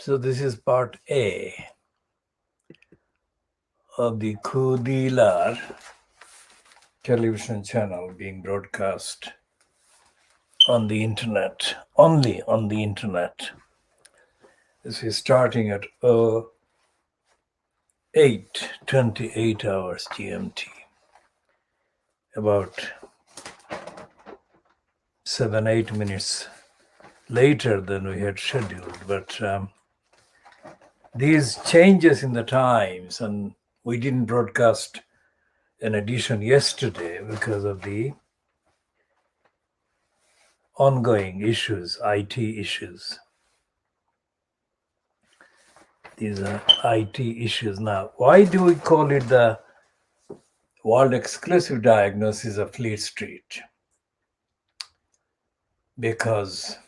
So this is part A of the KhoodeelaarTV television channel being broadcast on the internet, only on the internet. This is starting at 8:28 hours GMT, about 7-8 minutes later than we had scheduled. But these changes in the times, and we didn't broadcast an edition yesterday because of the ongoing issues, IT issues. These are IT issues. Now, why do we call it the world exclusive diagnosis of Fleet Street? Because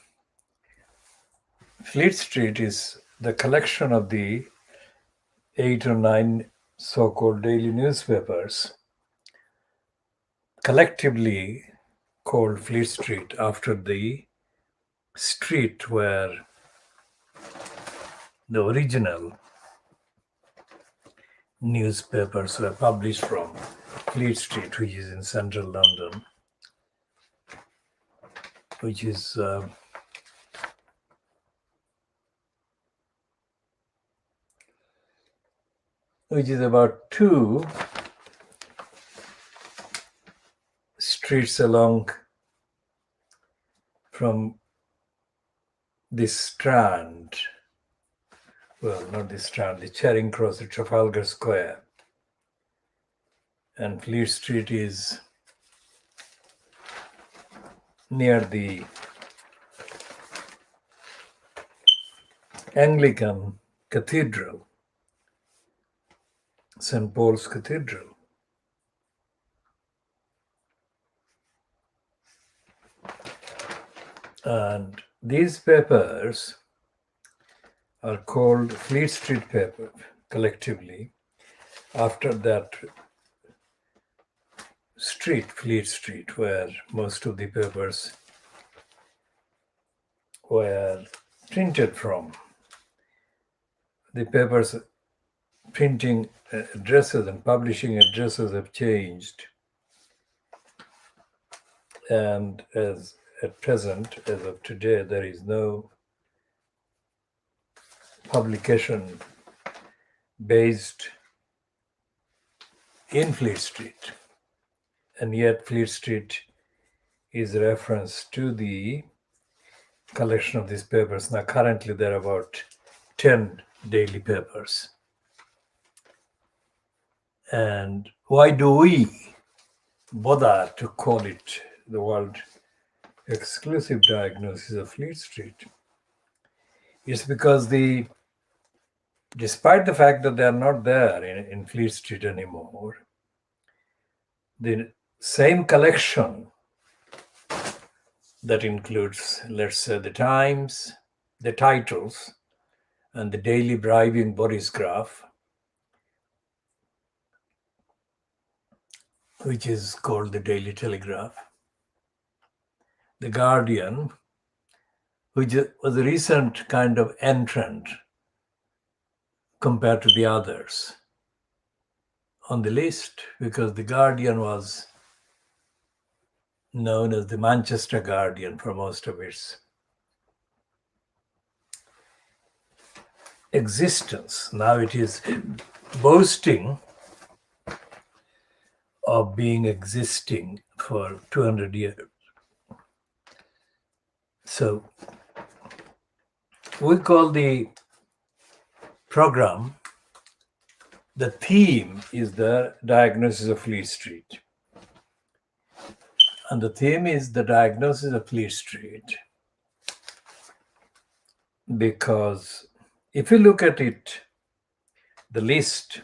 Fleet Street is the collection of the 8 or 9 so-called daily newspapers, collectively called Fleet Street after the street where the original newspapers were published from, Fleet Street, which is in central London, which is about 2 streets along from this Strand. Well, not the Strand, the Charing Cross at Trafalgar Square. And Fleet Street is near the Anglican Cathedral, St. Paul's Cathedral. And these papers are called Fleet Street paper collectively after that street, Fleet Street, where most of the papers were printed from. The papers printing addresses and publishing addresses have changed, and as at present, as of today, there is no publication based in Fleet Street, and yet Fleet Street is reference to the collection of these papers. Now currently there are about 10 daily papers. And why do we bother to call it the world exclusive diagnosis of Fleet Street? It's because despite the fact that they are not there in Fleet Street anymore, the same collection that includes, let's say, the Times, the titles, and the daily bribing Boris graph, which is called the Daily Telegraph, the Guardian, which was a recent kind of entrant compared to the others on the list, because the Guardian was known as the Manchester Guardian for most of its existence. Now it is boasting of being existing for 200 years. So we call the program, the theme is the diagnosis of Fleet Street. And the theme is the diagnosis of Fleet Street because if you look at it, the list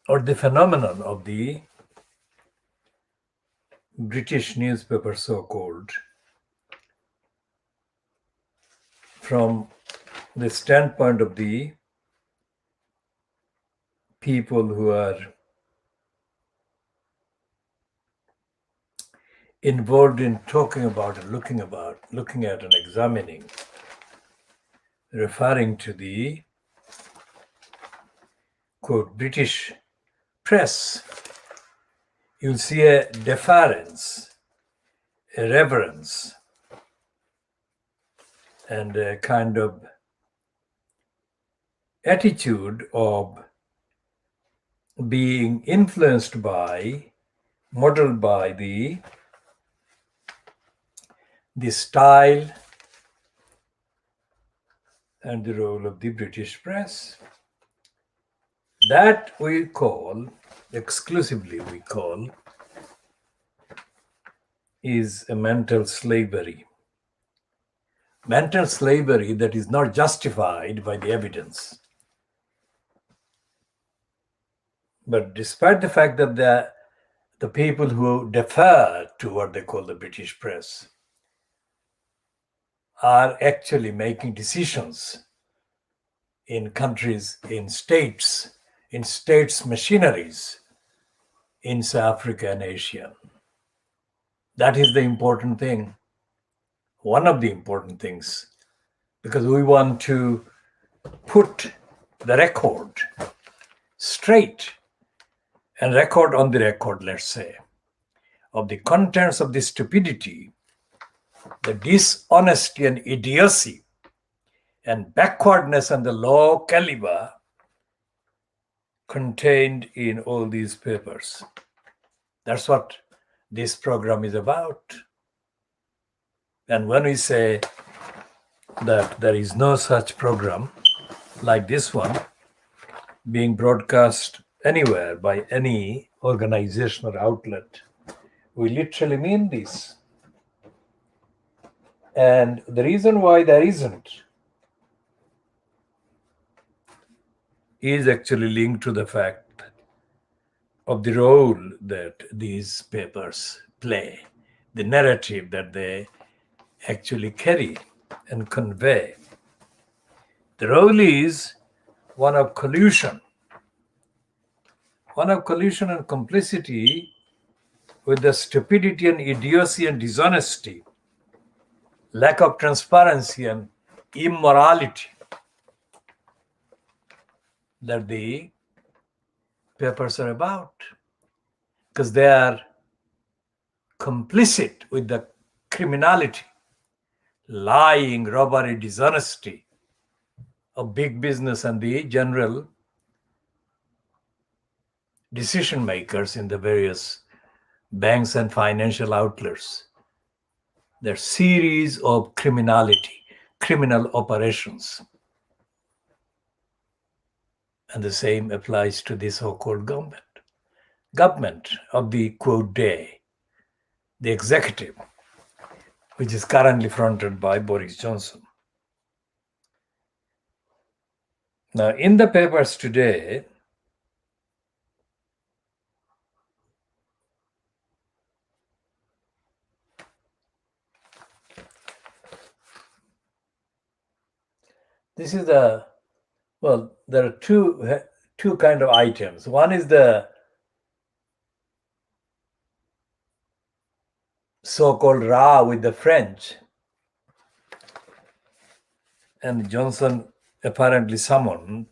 or the phenomenon of the British newspaper, so-called, from the standpoint of the people who are involved in talking about and looking at and examining, referring to the, quote, British press, you'll see a deference, a reverence, and a kind of attitude of being influenced by, modeled by the style and the role of the British press. That we call, exclusively we call, is a mental slavery. Mental slavery that is not justified by the evidence. But despite the fact that the people who defer to what they call the British press are actually making decisions in countries, in states machineries in South Africa and Asia. That is the important thing, one of the important things, because we want to put the record straight and record on the record, let's say, of the contents of the stupidity, the dishonesty and idiocy and backwardness and the low caliber contained in all these papers. That's what this program is about. And when we say that there is no such program like this one being broadcast anywhere by any organization or outlet, we literally mean this. And the reason why there isn't is actually linked to the fact of the role that these papers play, the narrative that they actually carry and convey. The role is one of collusion and complicity with the stupidity and idiocy and dishonesty, lack of transparency and immorality that the papers are about, because they are complicit with the criminality, lying, robbery, dishonesty of big business and the general decision makers in the various banks and financial outlets. There are series of criminal operations. And the same applies to this so-called government of the quote day, the executive, which is currently fronted by Boris Johnson. Now, in the papers today, this is there are two kind of items. One is the so-called row with the French, and Johnson apparently summoned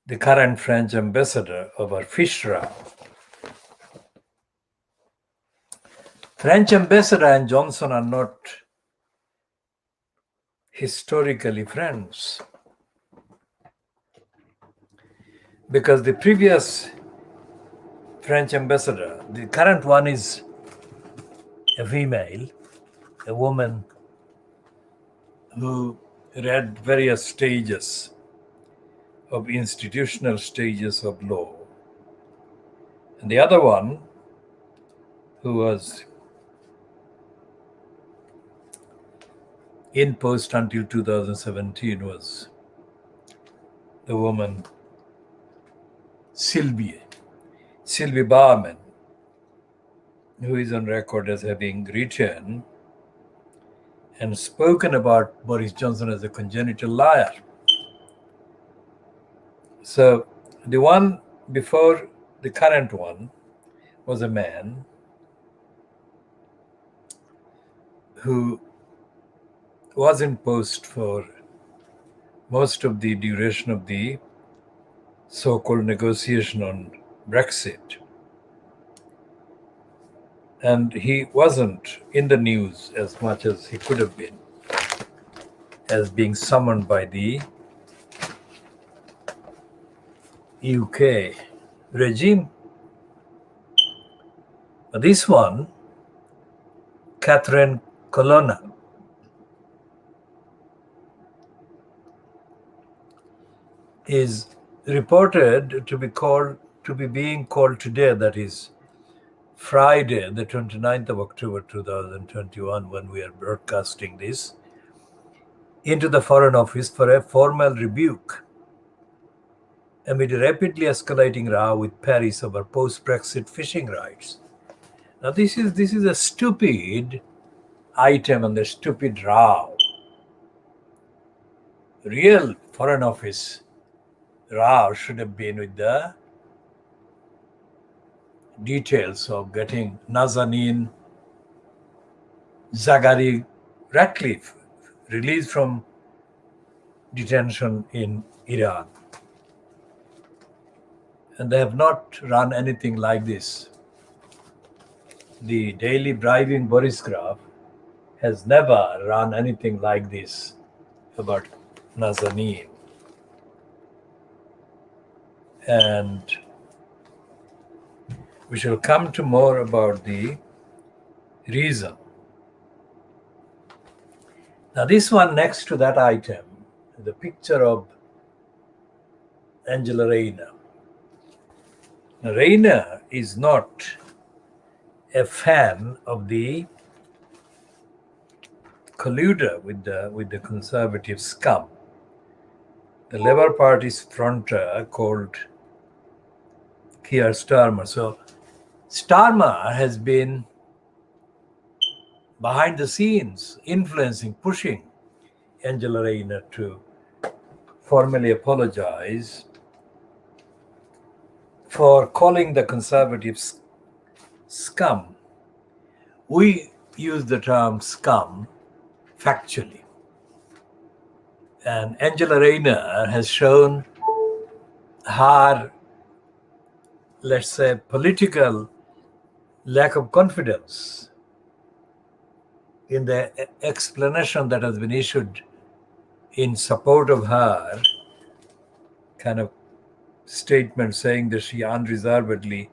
the current French ambassador over fish row. French ambassador and Johnson are not historically friends, because the previous French ambassador, the current one, is a female, a woman who read various stages of institutional stages of law. And the other one, who was in post until 2017, was the woman Sylvie Barman, who is on record as having written and spoken about Boris Johnson as a congenital liar. So the one before the current one was a man who was in post for most of the duration of the so-called negotiation on Brexit. And he wasn't in the news as much as he could have been, as being summoned by the UK regime. This one, Catherine Colonna, is reported to be being called today, that is Friday, the 29th of October 2021, when we are broadcasting this, into the Foreign Office for a formal rebuke amid a rapidly escalating row with Paris over post-Brexit fishing rights. Now, this is a stupid item and a stupid row. Real Foreign Office row should have been with the details of getting Nazanin Zaghari Ratcliffe released from detention in Iran. And they have not run anything like this. The daily bribing Boris Graf has never run anything like this about Nazanin. And we shall come to more about the reason. Now, this one next to that item, the picture of Angela Rayner. Now, Rayner is not a fan of the colluder with the conservative scum. The Labour Party's fronter called Keir Starmer. So Starmer has been behind the scenes, influencing, pushing Angela Rayner to formally apologize for calling the conservatives scum. We use the term scum factually. And Angela Rayner has shown her, let's say, political lack of confidence in the explanation that has been issued in support of her kind of statement, saying that she unreservedly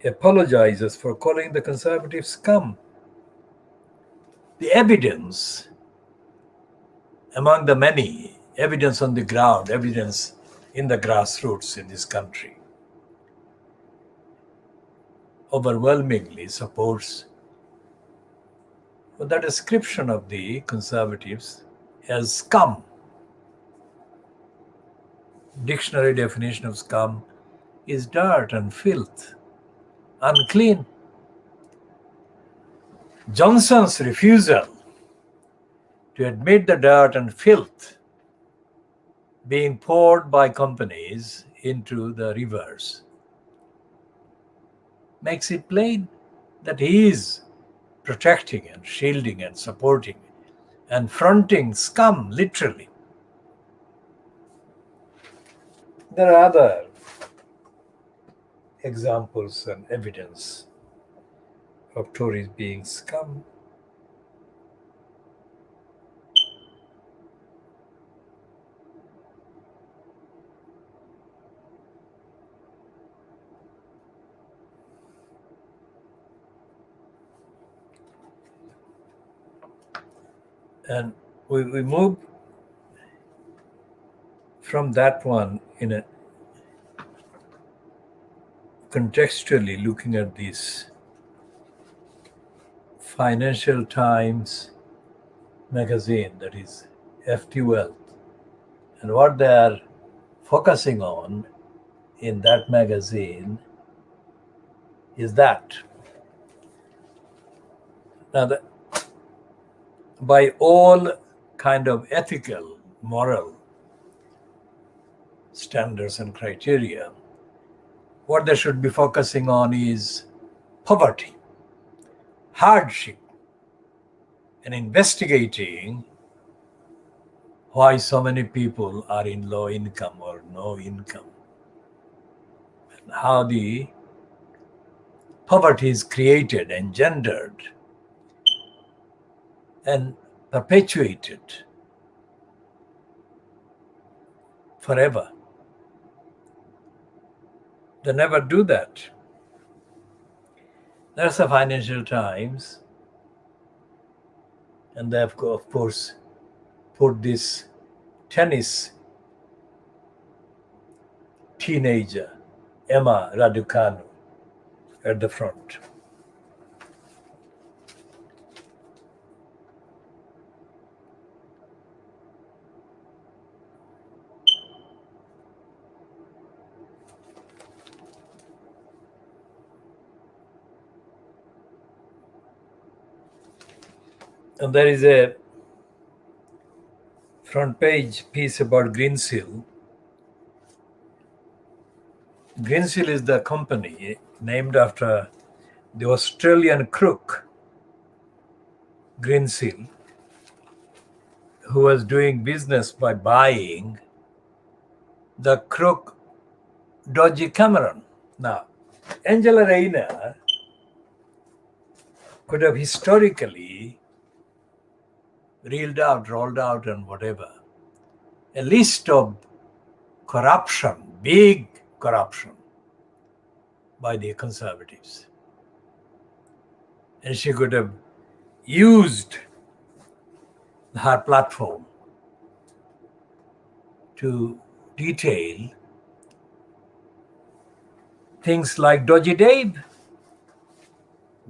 apologizes for calling the conservatives scum. The evidence, among the many, evidence on the ground, evidence in the grassroots in this country, overwhelmingly supports the description of the conservatives as scum. Dictionary definition of scum is dirt and filth, unclean. Johnson's refusal to admit the dirt and filth being poured by companies into the rivers makes it plain that he is protecting and shielding and supporting and fronting scum, literally. There are other examples and evidence of Tories being scum. And we move from that one in a contextually looking at this Financial Times magazine, that is FT Wealth, and what they are focusing on in that magazine is that now by all kind of ethical, moral standards and criteria, what they should be focusing on is poverty, hardship, and investigating why so many people are in low income or no income, and how the poverty is created, engendered, and perpetuated forever. They never do that. There's the Financial Times, and they have, of course, put this tennis teenager, Emma Raducanu, at the front. And there is a front page piece about Greensill. Greensill is the company named after the Australian crook Greensill, who was doing business by buying the crook dodgy Cameron. Now, Angela Rayner could have historically rolled out, and whatever, a list of corruption, big corruption by the Conservatives. And she could have used her platform to detail things like Dodgy Dave.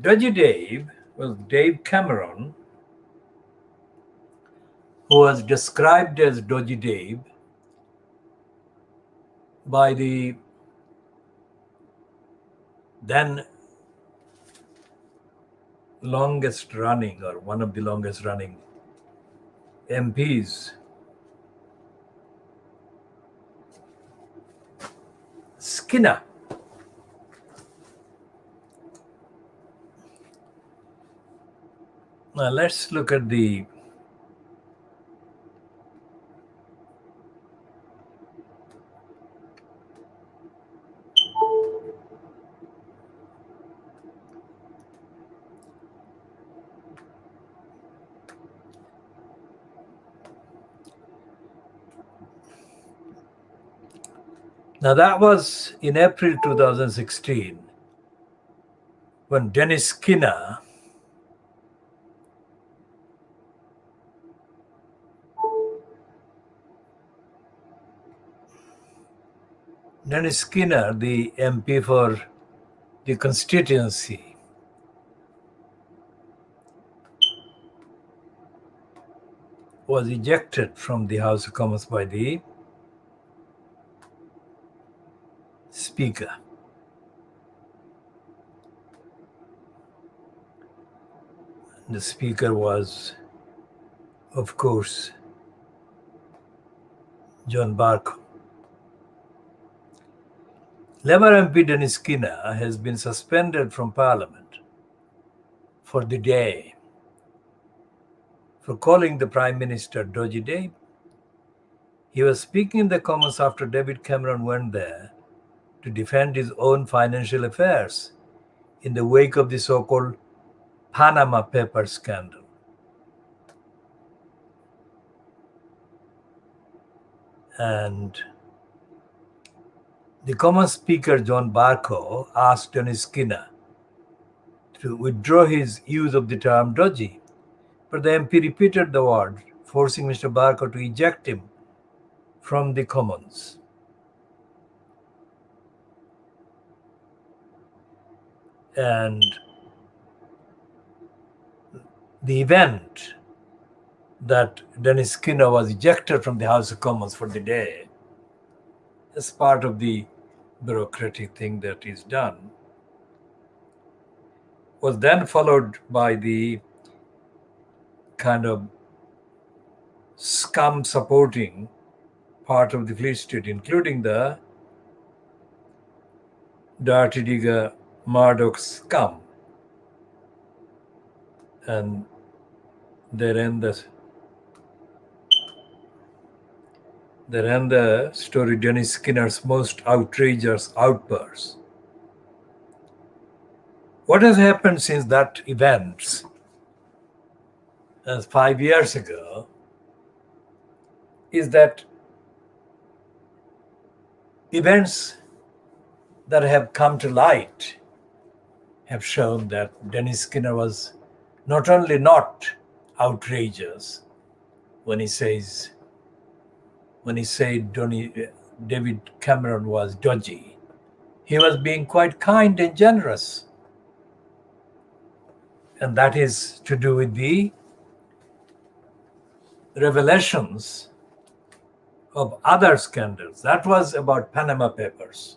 Dodgy Dave was Dave Cameron, who was described as Dodgy Dave by the then longest running, or one of the longest running MPs, Skinner. Now let's look at the Now that was in April 2016 when Dennis Skinner the MP for the constituency, was ejected from the House of Commons by the Speaker. The Speaker was, of course, John Barker. Labour MP Dennis Skinner has been suspended from Parliament for the day for calling the Prime Minister Dodgy Dave. He was speaking in the Commons after David Cameron went there to defend his own financial affairs in the wake of the so-called Panama Papers scandal. And the Commons Speaker John Barker asked Dennis Skinner to withdraw his use of the term dodgy, but the MP repeated the word, forcing Mr. Barker to eject him from the Commons. And the event that Dennis Skinner was ejected from the House of Commons for the day as part of the bureaucratic thing that is done was then followed by the kind of scum supporting part of the Fleet Street, including the dirty digger Murdoch scum. And they ran the story Dennis Skinner's most outrageous outbursts. What has happened since that event, 5 years ago, is that events that have come to light have shown that Dennis Skinner was not only not outrageous when he said David Cameron was dodgy, he was being quite kind and generous. And that is to do with the revelations of other scandals. That was about Panama Papers.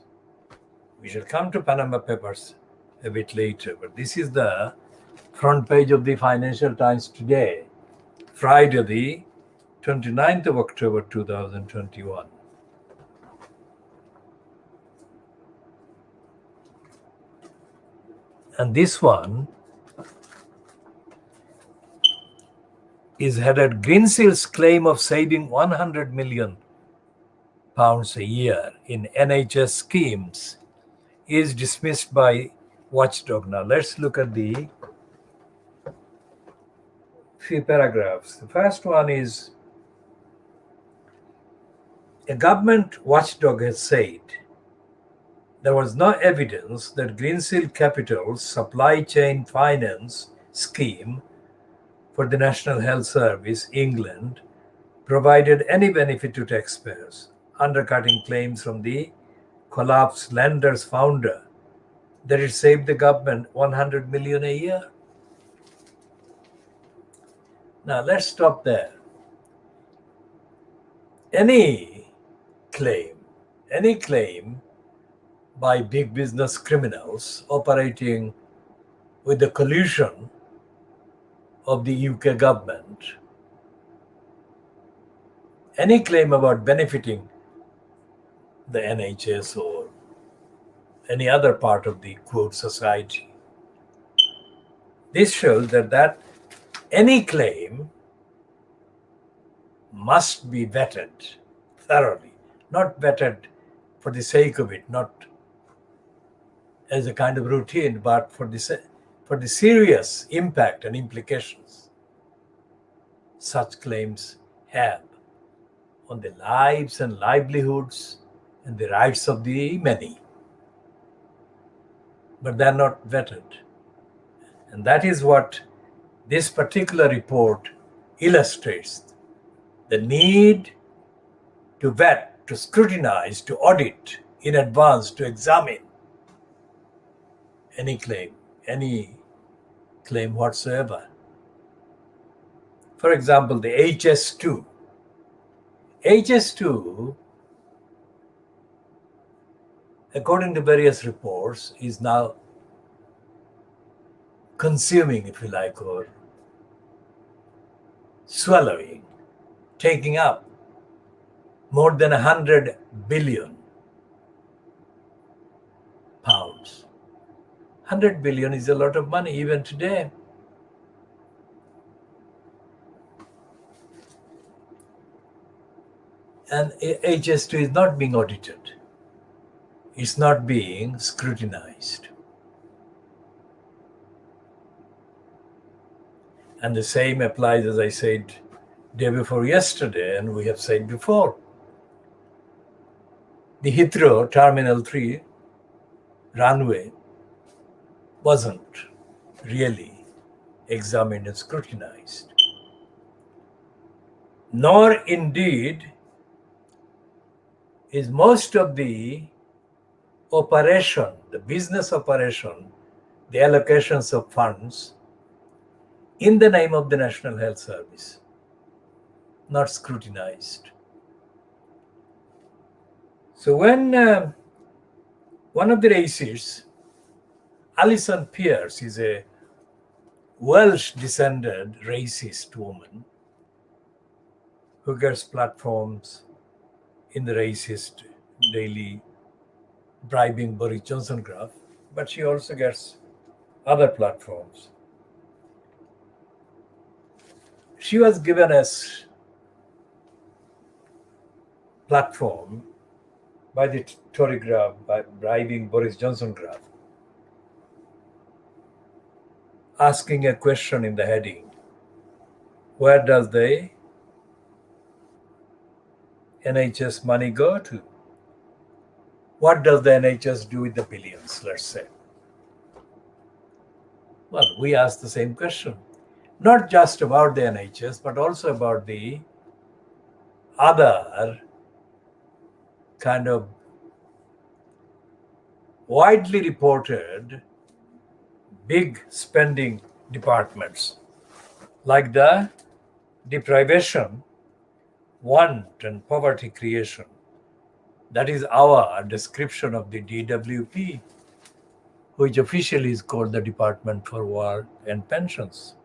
We shall come to Panama Papers a bit later, but this is the front page of the Financial Times today, Friday, the 29th of October 2021. And this one is headed Greenseal's claim of saving £100 million a year in NHS schemes is dismissed by Watchdog. Now let's look at the few paragraphs. The first one is, a government watchdog has said there was no evidence that Greensill Capital's supply chain finance scheme for the National Health Service, England, provided any benefit to taxpayers, undercutting claims from the collapsed lender's founder that it saved the government 100 million a year. Now let's stop there. Any claim by big business criminals operating with the collusion of the UK government, any claim about benefiting the NHS or any other part of the quote society, this shows that any claim must be vetted thoroughly, not vetted for the sake of it, not as a kind of routine, but for the serious impact and implications such claims have on the lives and livelihoods and the rights of the many. But they're not vetted. And that is what this particular report illustrates: the need to vet, to scrutinize, to audit in advance, to examine any claim whatsoever. For example, the HS2. HS2, according to various reports, is now consuming, if you like, or swallowing, taking up more than 100 billion pounds. 100 billion is a lot of money even today. And HS2 is not being audited. It's not being scrutinized. And the same applies, as I said day before yesterday, and we have said before. The Heathrow Terminal 3 runway wasn't really examined and scrutinized. Nor indeed is most of the operation, the business operation, the allocations of funds in the name of the National Health Service not scrutinized. So when one of the racists, Alison Pierce, is a Welsh-descended racist woman who gets platforms in the racist daily bribing Boris Johnson graph, but she also gets other platforms. she was given a platform by the Tory Graph, by bribing Boris Johnson Graph, asking a question in the heading, where does the NHS money go to? What does the NHS do with the billions, let's say? Well, we ask the same question, not just about the NHS, but also about the other kind of widely reported big spending departments, like the deprivation, want, and poverty creation. That is our description of the DWP, which officially is called the Department for Work and Pensions.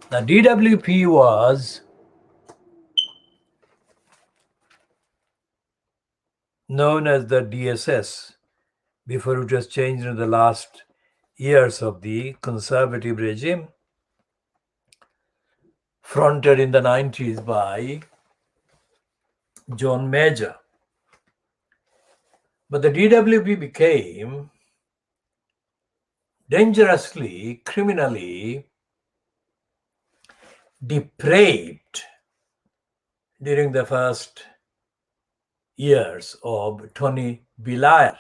The DWP was known as the DSS before it was changed in the last years of the conservative regime, fronted in the 90s by John Major. But the DWP became dangerously, criminally depraved during the first years of Tony Blair.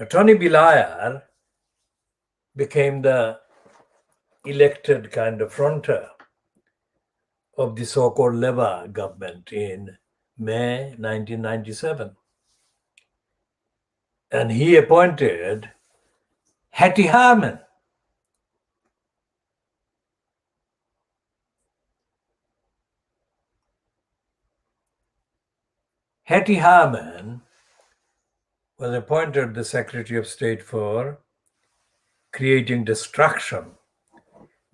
Tony Blair became the elected kind of frontier of the so-called Labour government in May 1997. And he appointed Hattie Harman. Hattie Harman was appointed the Secretary of State for creating destruction,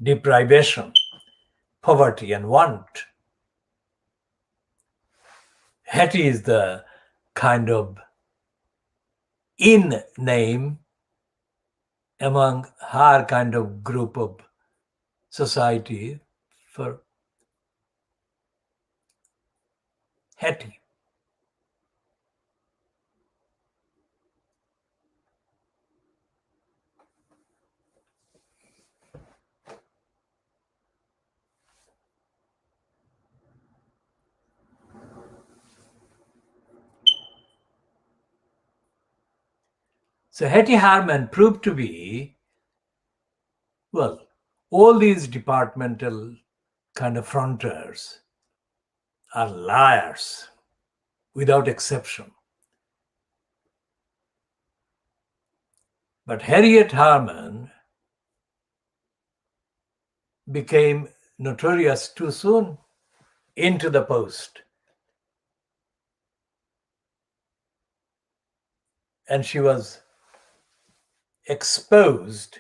deprivation, poverty, and want. Hattie is the kind of in name among her kind of group of society for Hattie. So Hattie Harman proved to be, well, all these departmental kind of frontiers are liars without exception. But Harriet Harman became notorious too soon into the post. And she was exposed.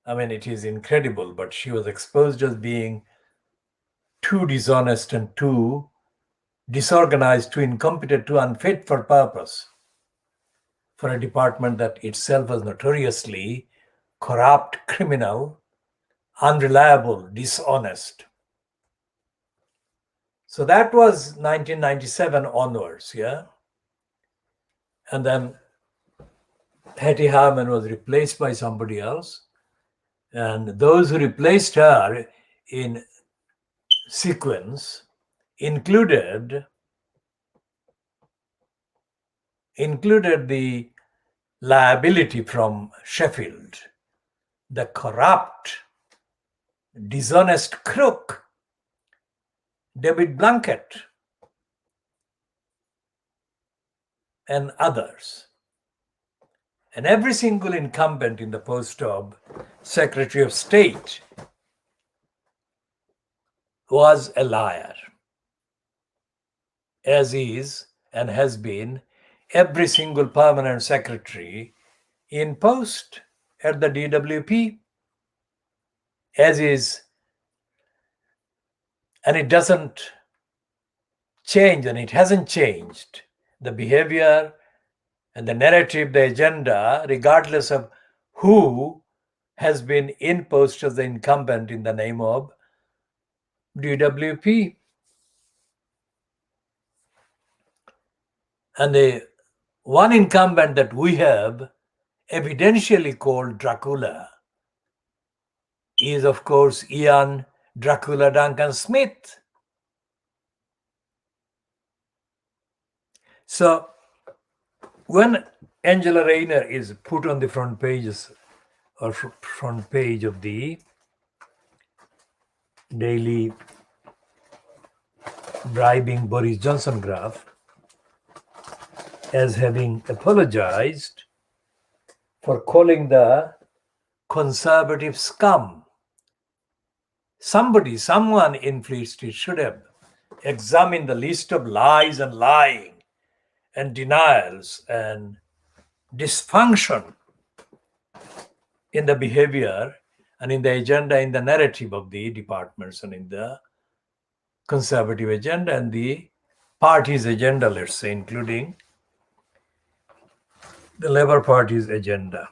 I mean, it is incredible, but she was exposed as being too dishonest and too disorganized, too incompetent, too unfit for purpose for a department that itself was notoriously corrupt, criminal, unreliable, dishonest. So that was 1997 onwards, yeah? And then Hattie Harman was replaced by somebody else. And those who replaced her in sequence included the liability from Sheffield, the corrupt, dishonest crook, David Blunkett, and others. And every single incumbent in the post of Secretary of State was a liar, as is and has been every single permanent secretary in post at the DWP, as is, and it doesn't change, and it hasn't changed the behavior and the narrative, the agenda, regardless of who has been imposed as the incumbent in the name of DWP. And the one incumbent that we have, evidentially called Dracula, is of course Ian Dracula Duncan Smith. So when Angela Rayner is put on the front pages or front page of the daily bribing Boris Johnson graph as having apologized for calling the conservative scum, someone in Fleet Street should have examined the list of lies and lying and denials and dysfunction in the behavior and in the agenda, in the narrative of the departments and in the conservative agenda and the party's agenda, let's say, including the Labour Party's agenda.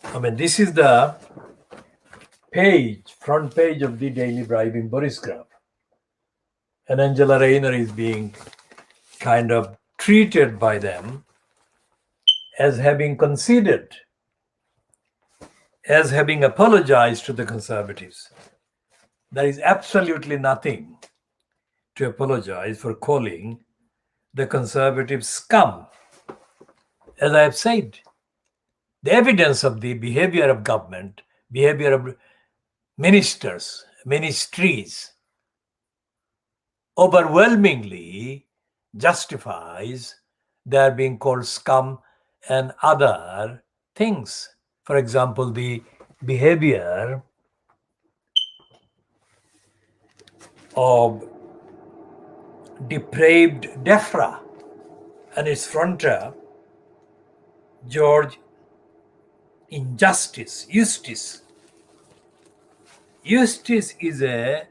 I mean, this is the front page of the daily bribing Boris graph. And Angela Rayner is being kind of treated by them as having conceded, as having apologized to the conservatives. There is absolutely nothing to apologize for calling the conservative scum. As I have said, the evidence of the behavior of government, behavior of ministers, ministries, overwhelmingly justifies their being called scum and other things. For example, the behavior of depraved DEFRA and its frontier, George Eustice. Eustice is a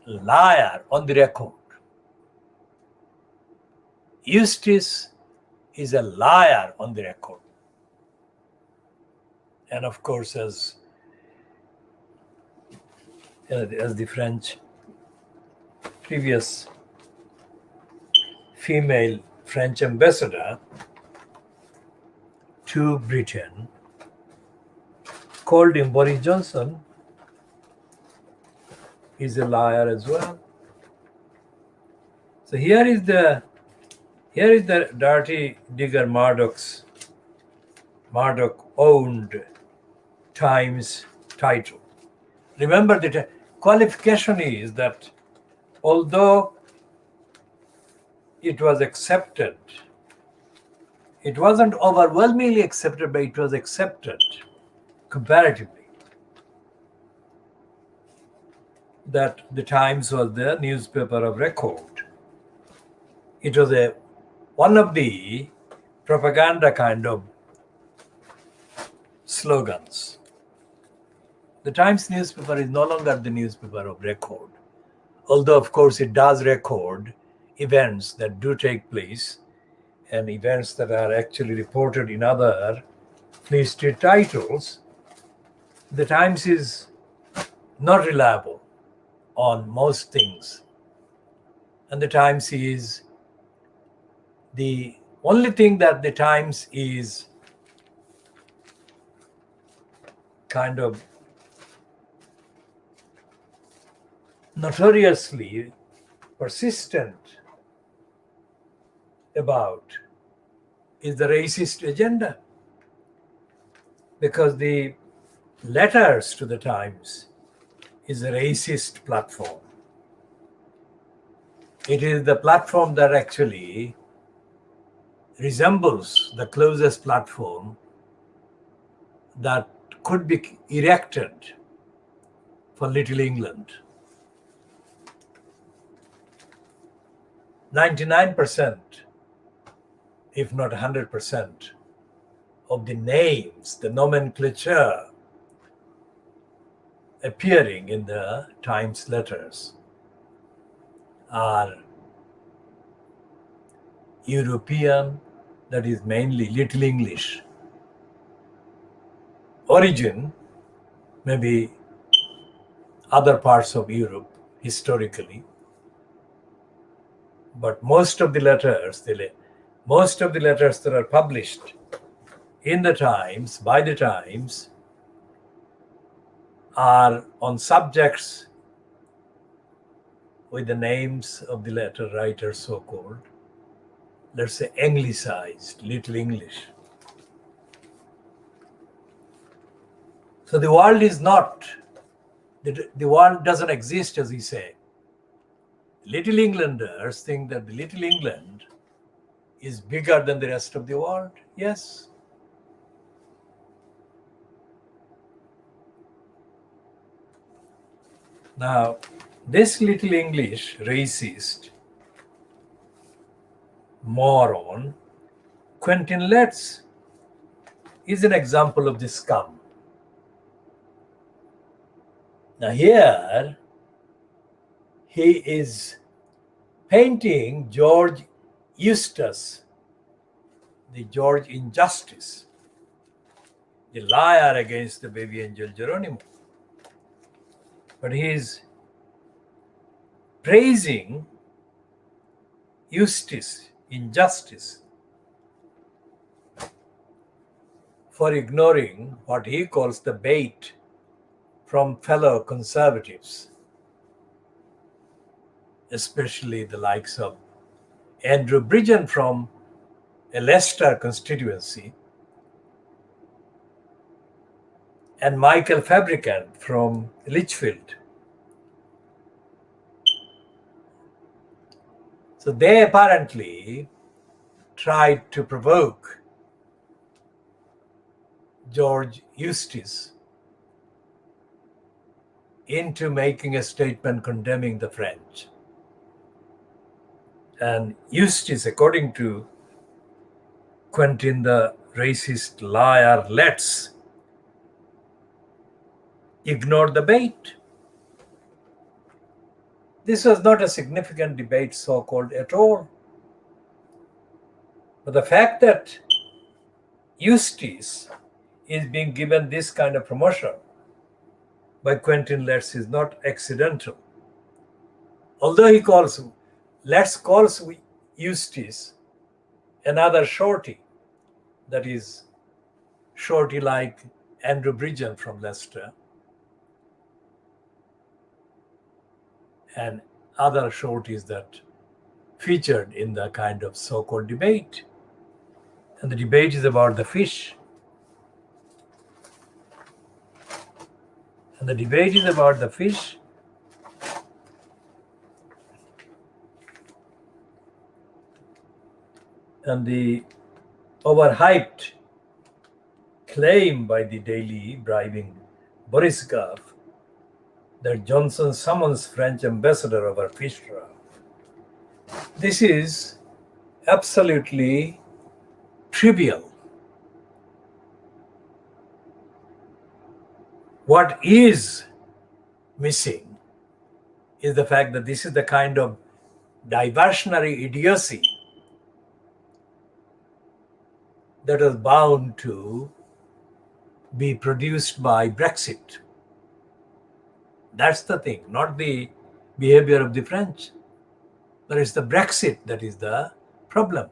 liar on the record. Eustice is a liar on the record. And of course, as the French previous female French ambassador to Britain called him, Boris Johnson is a liar as well. So here is the dirty digger Murdoch owned Times title. Remember, the qualification is that although it was accepted, it wasn't overwhelmingly accepted, but it was accepted comparatively, that the Times was the newspaper of record. It was one of the propaganda kind of slogans. The Times newspaper is no longer the newspaper of record, although of course it does record events that do take place and events that are actually reported in other Fleet Street titles. The Times is not reliable on most things. And the Times is the only thing that the Times is kind of notoriously persistent about is the racist agenda, because the letters to the Times is a racist platform. It is the platform that actually resembles the closest platform that could be erected for Little England. 99%, if not 100%, of the names, the nomenclature appearing in the Times letters are European, that is mainly Little English origin, maybe other parts of Europe historically, but most of the letters that are published in the Times, by the Times, are on subjects with the names of the letter writers, so-called, let's say anglicized, Little English. So the world is not, the world doesn't exist, as we say. Little Englanders think that the Little England is bigger than the rest of the world. Yes. Now, this Little English racist moron, Quentin Letts, is an example of this scum. Now here, he is painting George Eustace, the George Injustice, the liar against the baby angel Geronimo. But he is praising Eustace, Injustice, for ignoring what he calls the bait from fellow conservatives, especially the likes of Andrew Bridgen from a Leicester constituency and Michael Fabricant from Lichfield. So they apparently tried to provoke George Eustace into making a statement condemning the French. And Eustace, according to Quentin the racist liar Letts, ignored the bait. This was not a significant debate, so-called, at all. But the fact that Eustace is being given this kind of promotion by Quentin Letts is not accidental. Although Letts calls Eustace another shorty, that is, shorty like Andrew Bridgen from Leicester and other shorties that featured in the kind of so-called debate. And the debate is about the fish. And the debate is about the fish. And the overhyped claim by the Daily bribing Boris Goff that Johnson summons French ambassador over fish trial. This is absolutely trivial. What is missing is the fact that this is the kind of diversionary idiocy that was bound to be produced by Brexit. That's the thing, not the behavior of the French. But it's the Brexit that is the problem.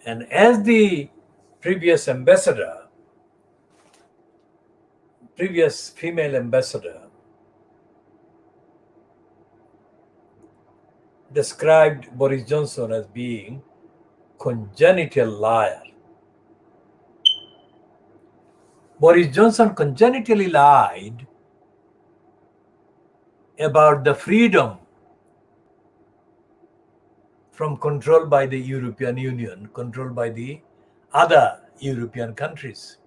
And as the previous female ambassador, described Boris Johnson as being congenital liar. Boris Johnson congenitally lied about the freedom from control by the European Union, controlled by the other European countries,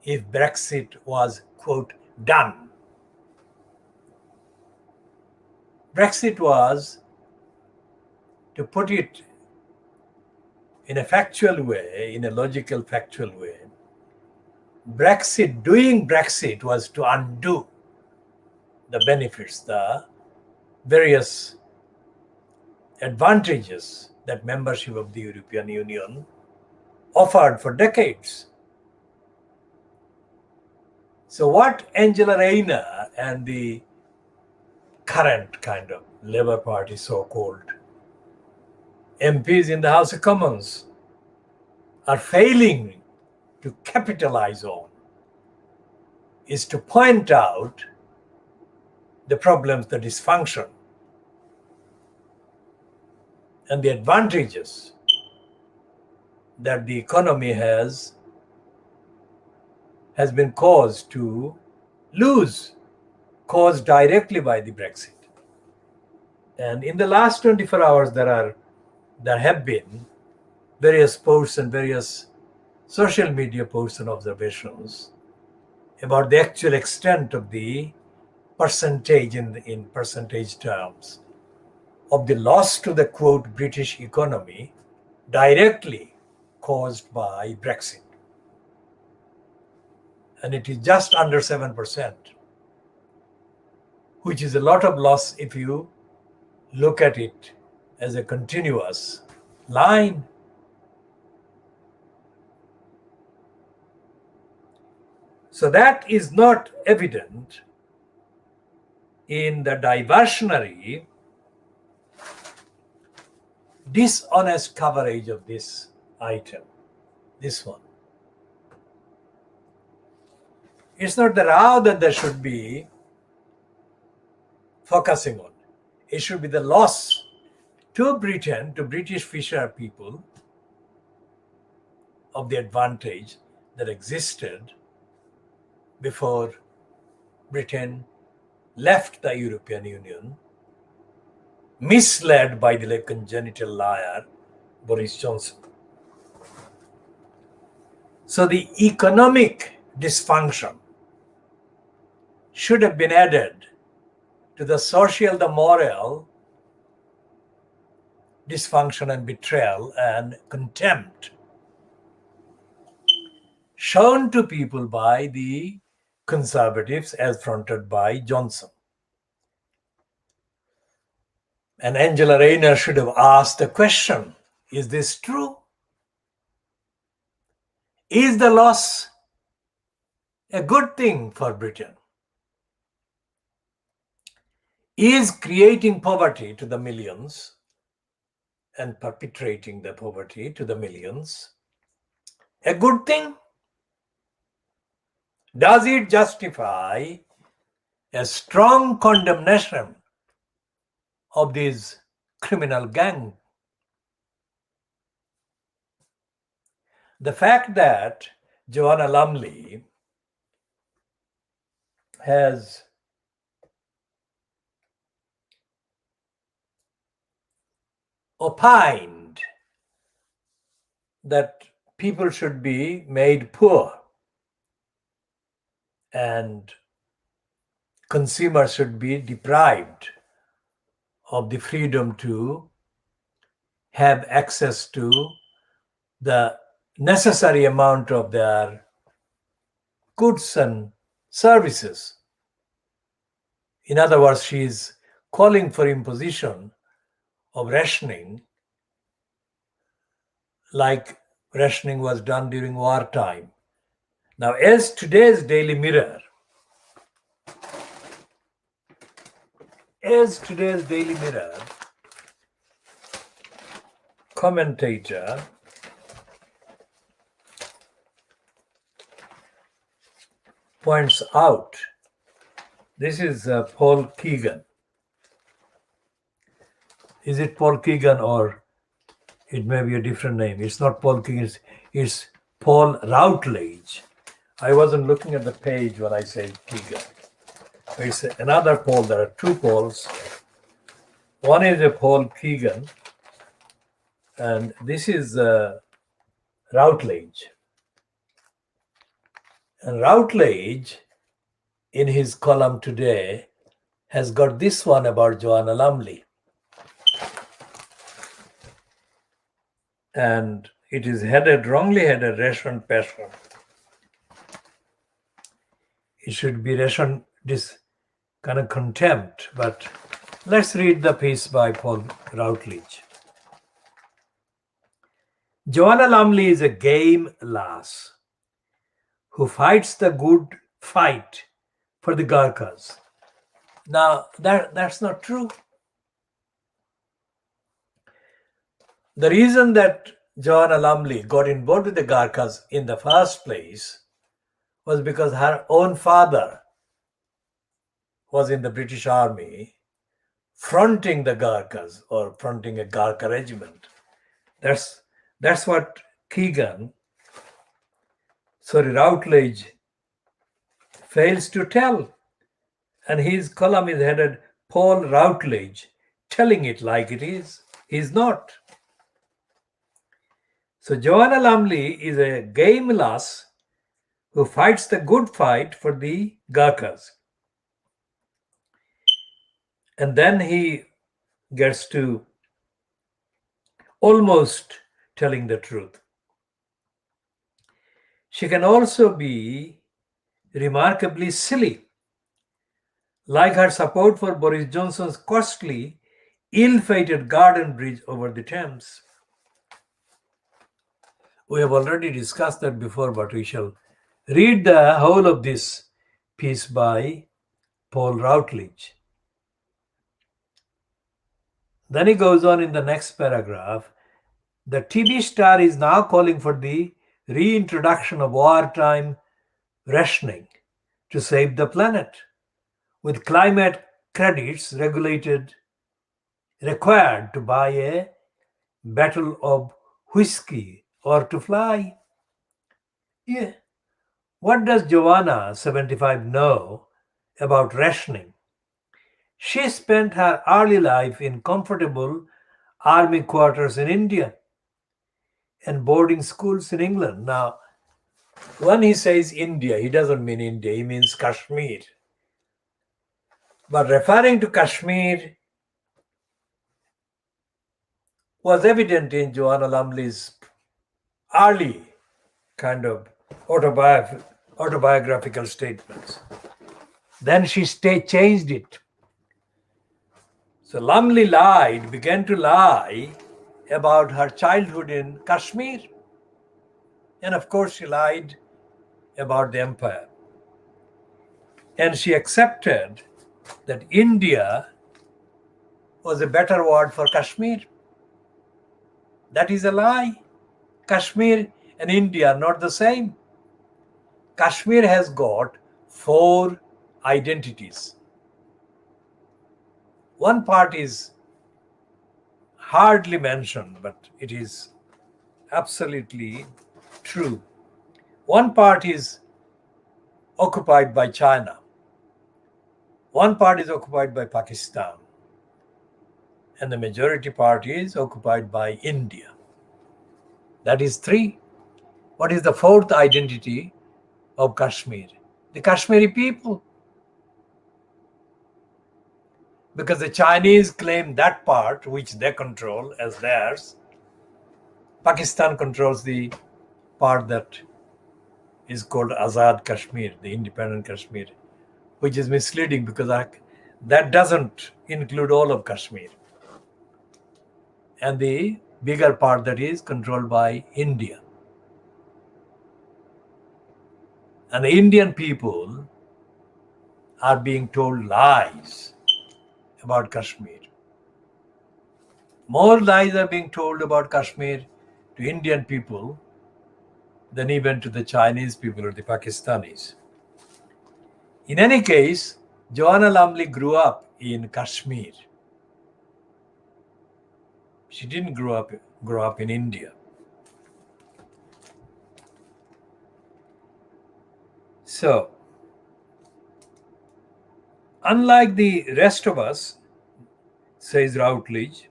if Brexit was, quote, done. Brexit was, to put it in a factual way, in a logical, factual way, doing Brexit was to undo the benefits, the various advantages that membership of the European Union offered for decades. So what Angela Rayner and the current kind of Labour Party so-called MPs in the House of Commons are failing to capitalize on is to point out the problems, the dysfunction, and the advantages that the economy has been caused to lose, caused directly by the Brexit. And in the last 24 hours, there have been various posts and various social media posts and observations about the actual extent of the percentage in percentage terms of the loss to the quote British economy directly caused by Brexit. And it is just under 7%, which is a lot of loss if you look at it as a continuous line. So that is not evident in the diversionary, dishonest coverage of this item, this one. It's not the row that there should be focusing on. It should be the loss to Britain, to British fisher people, of the advantage that existed before Britain left the European Union, misled by the congenital liar Boris Johnson. So the economic dysfunction should have been added to the social, the moral dysfunction and betrayal and contempt shown to people by the Conservatives as fronted by Johnson. And Angela Rayner should have asked the question, is this true? Is the loss a good thing for Britain? Is creating poverty to the millions and perpetrating the poverty to the millions a good thing? Does it justify a strong condemnation of this criminal gang? The fact that Joanna Lumley has opined that people should be made poor and consumers should be deprived of the freedom to have access to the necessary amount of their goods and services. In other words, she is calling for imposition of rationing like rationing was done during wartime. Now, as today's Daily Mirror commentator points out, this is Paul Keegan. Is it Paul Keegan or it may be a different name? It's not Paul Keegan, it's Paul Routledge. I wasn't looking at the page when I said Keegan. It's another Paul. There are two Pauls. One is a Paul Keegan, and this is Routledge. And Routledge, in his column today, has got this one about Joanna Lumley. And it is wrongly headed, ration passion. It should be ration, this kind of contempt. But let's read the piece by Paul Routledge. Joanna Lumley is a game lass who fights the good fight for the Gurkhas. Now, that's not true. The reason that Joanna Lumley got involved with the Gurkhas in the first place was because her own father was in the British Army fronting the Gurkhas or fronting a Gurkha regiment. That's what Routledge fails to tell. And his column is headed Paul Routledge, telling it like it is. He's not. So Joanna Lumley is a game lass who fights the good fight for the Gurkhas. And then he gets to almost telling the truth. She can also be remarkably silly, like her support for Boris Johnson's costly, ill-fated garden bridge over the Thames. We have already discussed that before, but we shall read the whole of this piece by Paul Routledge. Then he goes on in the next paragraph. The TV star is now calling for the reintroduction of wartime rationing to save the planet, with climate credits required to buy a bottle of whiskey or to fly. Yeah. What does Joanna, 75, know about rationing? She spent her early life in comfortable army quarters in India and boarding schools in England. Now, when he says India, he doesn't mean India, he means Kashmir. But referring to Kashmir was evident in Joanna Lumley's early kind of autobiographical statements. Then she changed it. So Lumley began to lie about her childhood in Kashmir. And of course, she lied about the empire. And she accepted that India was a better word for Kashmir. That is a lie. Kashmir and India are not the same. Kashmir has got 4 identities. One part is hardly mentioned, but it is absolutely true. One part is occupied by China. One part is occupied by Pakistan. And the majority part is occupied by India. That is 3. What is the 4th identity of Kashmir? The Kashmiri people. Because the Chinese claim that part which they control as theirs. Pakistan controls the part that is called Azad Kashmir, the independent Kashmir, which is misleading because that doesn't include all of Kashmir. And the bigger part that is controlled by India. And the Indian people are being told lies about Kashmir. More lies are being told about Kashmir to Indian people than even to the Chinese people or the Pakistanis. In any case, Joanna Lumley grew up in Kashmir. She didn't grow up in India. So, unlike the rest of us, says Routledge,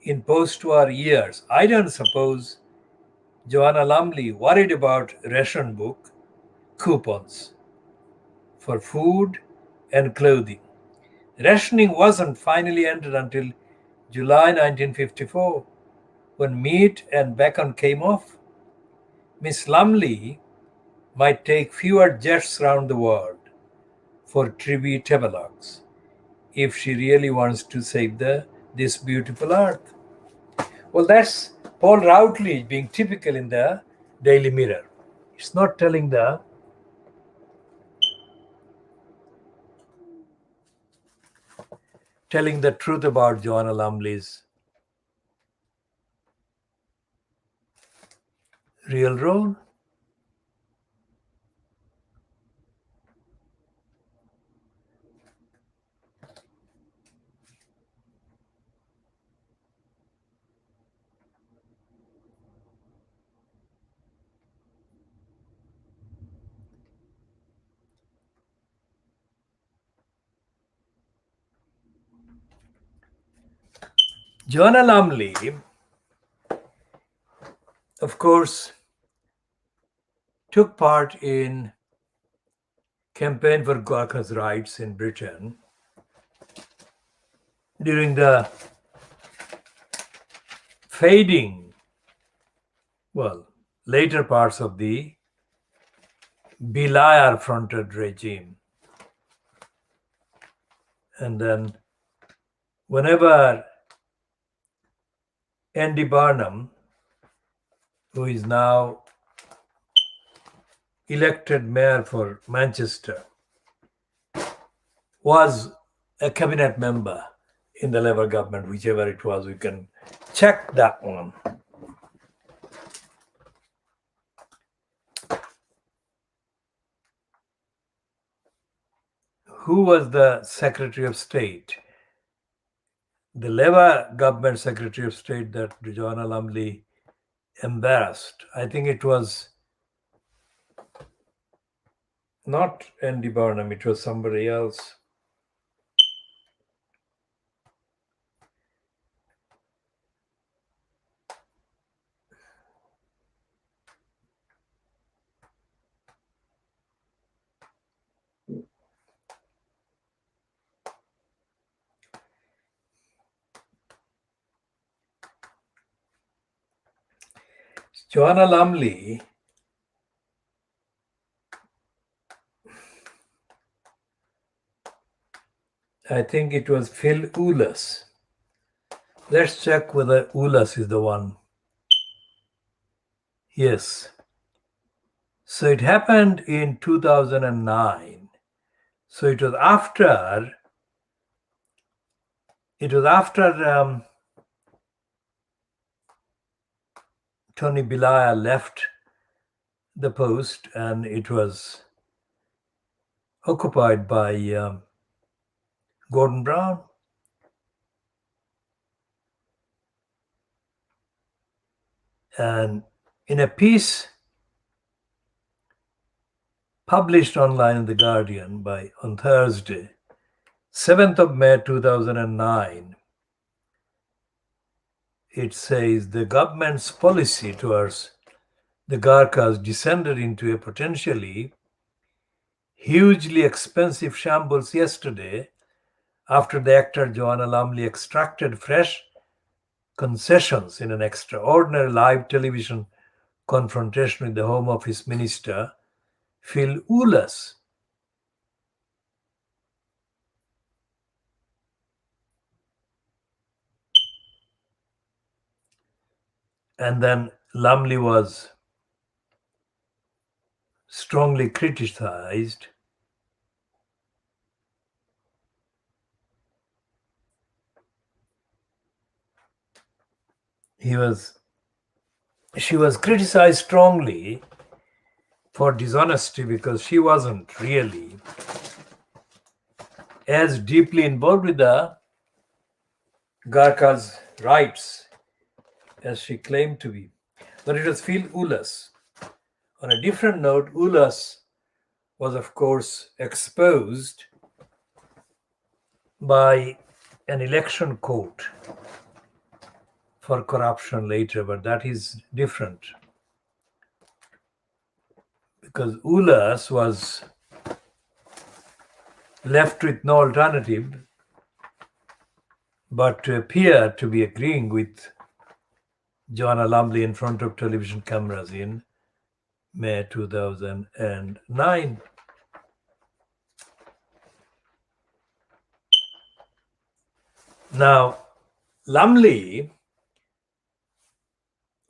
in post-war years, I don't suppose Joanna Lumley worried about ration book coupons for food and clothing. Rationing wasn't finally ended until July 1954, when meat and bacon came off. Miss Lumley might take fewer jets round the world for tribute tabloids if she really wants to save this beautiful earth. Well, that's Paul Routledge being typical in the Daily Mirror. It's not telling the truth about Joanna Lumley's real role. Joanna Lumley, of course, took part in campaign for Gurkhas' rights in Britain during the fading, later parts of the Belayar-fronted regime. And then whenever Andy Barnum, who is now elected mayor for Manchester, was a cabinet member in the Labour government, whichever it was, we can check that one. Who was the Secretary of State? The Labour government Secretary of State that Joanna Lumley embarrassed. I think it was not Andy Barnum, it was somebody else. Joanna Lumley I think it was Phil Oulas. Let's check whether Oulas is the one. Yes. So it happened in 2009. So it was after Tony Blair left the post, and it was occupied by Gordon Brown. And in a piece published online in The Guardian on Thursday, 7th of May 2009, it says the government's policy towards the Gurkhas descended into a potentially hugely expensive shambles yesterday after the actor Joanna Lumley extracted fresh concessions in an extraordinary live television confrontation with the Home Office Minister Phil Oulas. And then Lumley was strongly criticized. She was criticized strongly for dishonesty because she wasn't really as deeply involved with the Gurkhas' rights as she claimed to be. But it was Phil Oulas. On a different note, Oulas was, of course, exposed by an election court for corruption later, but that is different. Because Oulas was left with no alternative but to appear to be agreeing with Joanna Lumley in front of television cameras in May 2009. Now, Lumley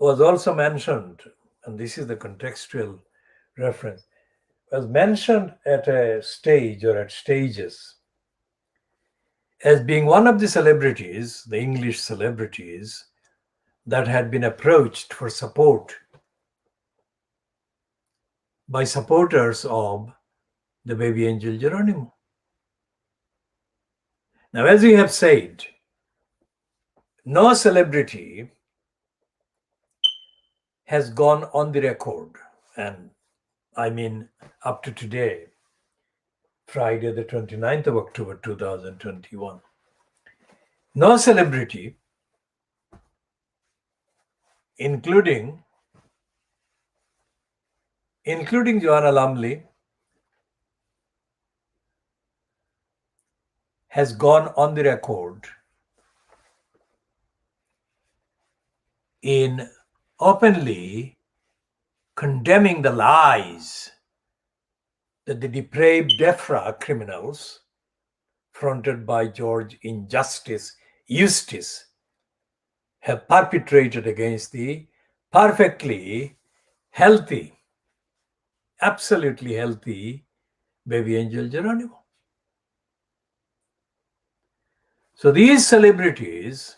was also mentioned, and this is the contextual reference, was mentioned at a stage or at stages as being one of the celebrities, the English celebrities, that had been approached for support by supporters of the baby angel Geronimo. Now, as we have said, no celebrity has gone on the record, and I mean up to today, Friday, the 29th of October 2021. No celebrity, including Joanna Lumley, has gone on the record in openly condemning the lies that the depraved DEFRA criminals, fronted by George Injustice Eustace, have perpetrated against the perfectly healthy, absolutely healthy baby angel Geronimo. So these celebrities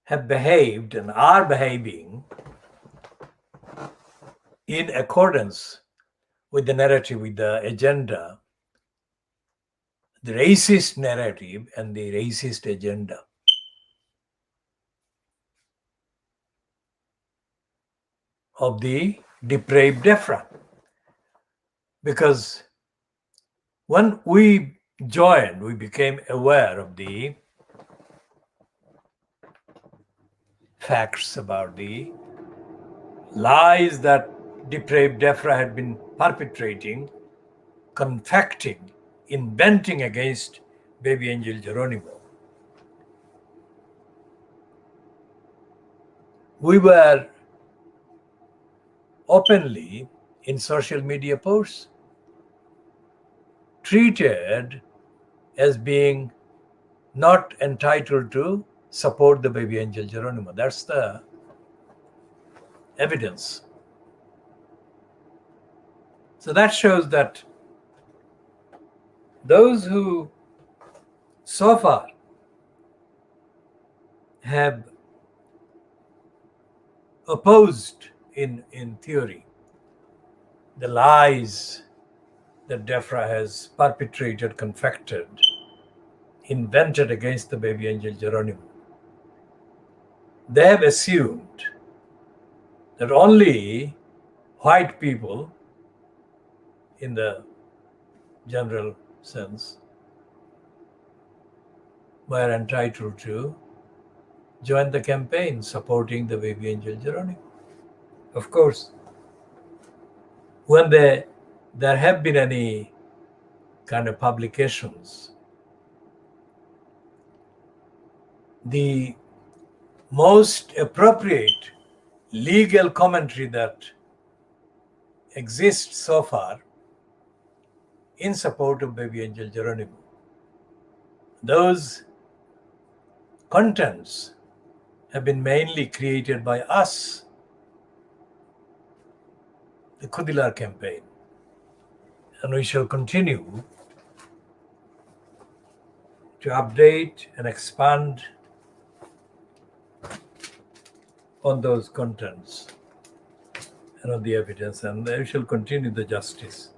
have behaved and are behaving in accordance with the narrative, with the agenda, the racist narrative and the racist agenda of the depraved DEFRA. Because when we joined, we became aware of the facts about the lies that depraved DEFRA had been perpetrating, confecting, inventing against baby angel Geronimo. We were openly in social media posts treated as being not entitled to support the baby angel Geronimo. That's the evidence. So that shows that those who so far have opposed in theory the lies that DEFRA has perpetrated, confected, invented against the baby angel Geronimo, they have assumed that only white people, in the general sense, were entitled to join the campaign supporting the baby angel Geronimo. Of course, when there have been any kind of publications, the most appropriate legal commentary that exists so far in support of baby angel Geronimo, those contents have been mainly created by us, the Khoodeelaar campaign, and we shall continue to update and expand on those contents and on the evidence, and we shall continue the justice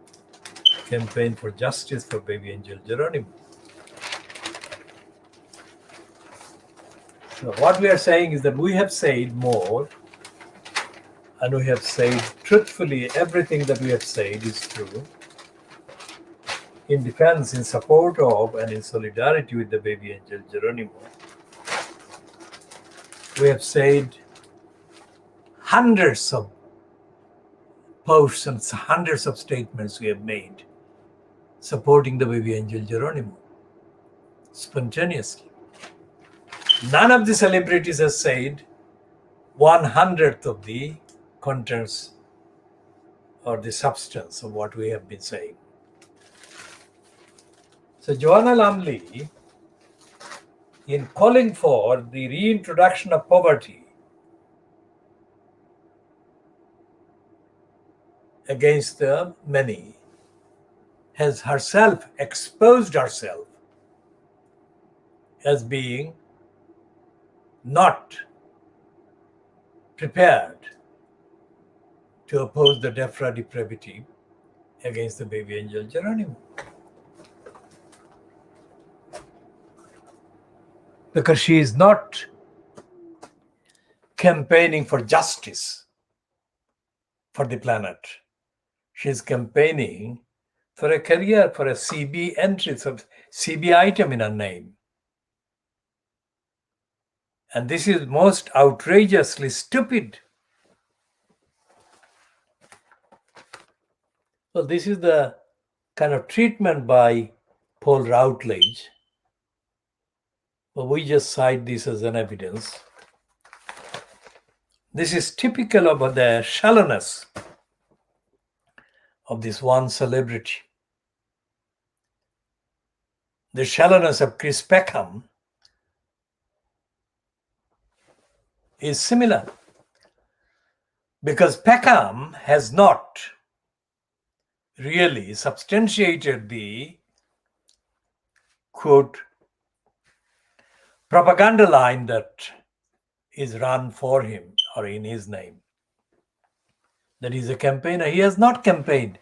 campaign for justice for baby angel Geronimo. So what we are saying is that we have said more, and we have said truthfully everything that we have said is true in defense, in support of, and in solidarity with the baby angel Geronimo. We have said hundreds of posts and hundreds of statements we have made supporting the baby angel Geronimo spontaneously. None of the celebrities has said 1/100th of the contents or the substance of what we have been saying. So Joanna Lumley, in calling for the reintroduction of poverty against the many, has herself exposed herself as being not prepared to oppose the DEFRA depravity against the baby angel Geronimo. Because she is not campaigning for justice for the planet. She is campaigning for a career, for a CB entry, for CB item in her name. And this is most outrageously stupid. Well, this is the kind of treatment by Paul Routledge. Well, we just cite this as an evidence. This is typical of the shallowness of this one celebrity. The shallowness of Chris Peckham is similar, because Peckham has not really substantiated the, quote, propaganda line that is run for him or in his name. That he's a campaigner. He has not campaigned.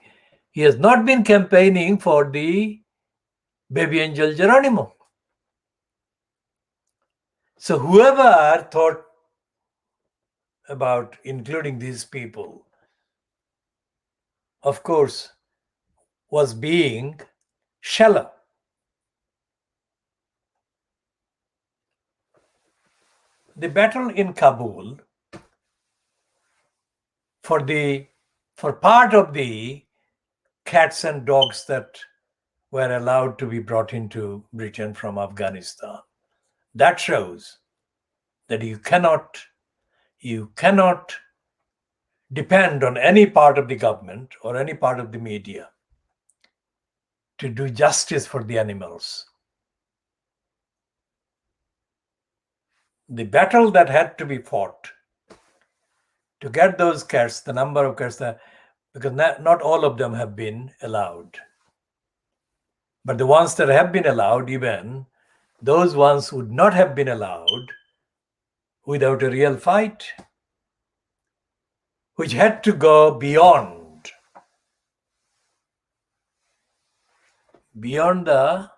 He has not been campaigning for the baby angel Geronimo. So whoever thought about including these people, of course, was being shallow. The battle in Kabul for part of the cats and dogs that were allowed to be brought into Britain from Afghanistan, that shows that you cannot depend on any part of the government or any part of the media to do justice for the animals. The battle that had to be fought to get those cats, the number of cats, because not all of them have been allowed. But the ones that have been allowed, even those ones would not have been allowed without a real fight, which had to go beyond the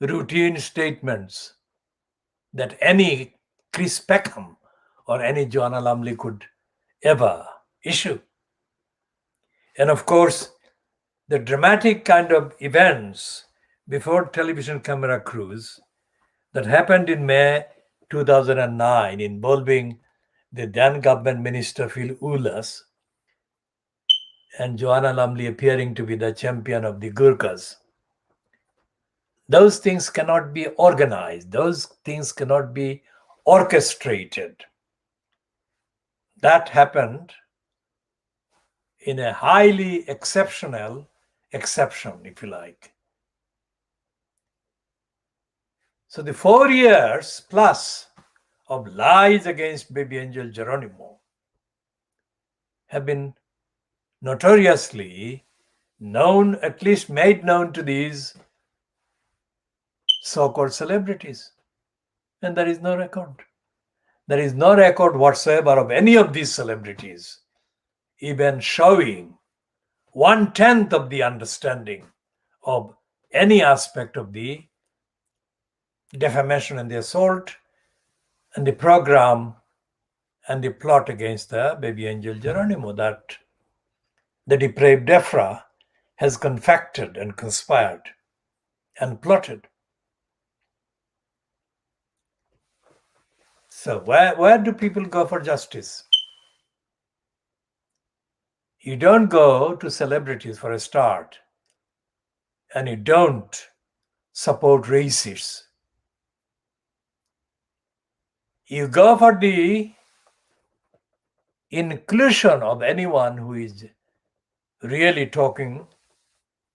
routine statements that any Chris Peckham or any Joanna Lumley could ever issue. And of course, the dramatic kind of events before television camera crews that happened in May 2009 involving the then government minister Phil Ulas and Joanna Lumley appearing to be the champion of the Gurkhas. Those things cannot be organized. Those things cannot be orchestrated. That happened in a highly exceptional exception, if you like. So the 4 years plus of lies against baby angel Geronimo have been notoriously known, at least made known to these so-called celebrities. And there is no record. There is no record whatsoever of any of these celebrities even showing 1/10 of the understanding of any aspect of the defamation and the assault and the program and the plot against the baby angel Geronimo that the depraved DEFRA has confected and conspired and plotted. So where do people go for justice? You don't go to celebrities for a start, and you don't support racists. You go for the inclusion of anyone who is really talking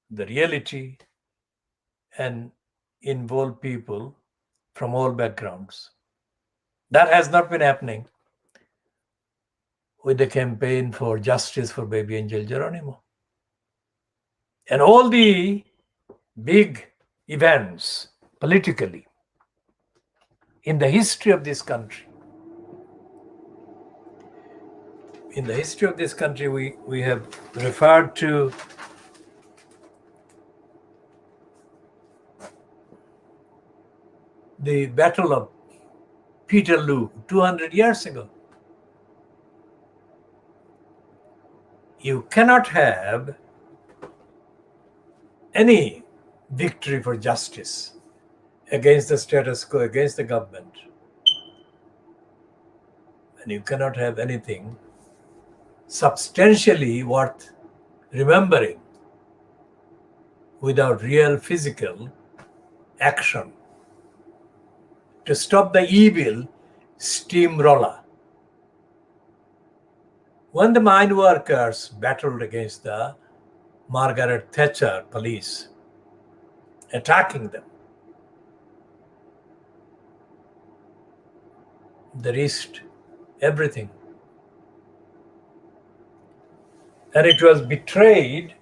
the reality and involve people from all backgrounds. That has not been happening. with the campaign for justice for baby angel Geronimo. And all the big events politically in the history of this country. In the history of this country, we have referred to the Battle of Peterloo 200 years ago. You cannot have any victory for justice against the status quo, against the government, and you cannot have anything substantially worth remembering without real physical action to stop the evil steamroller. When the mine workers battled against the Margaret Thatcher police, attacking them, they risked everything. And it was betrayed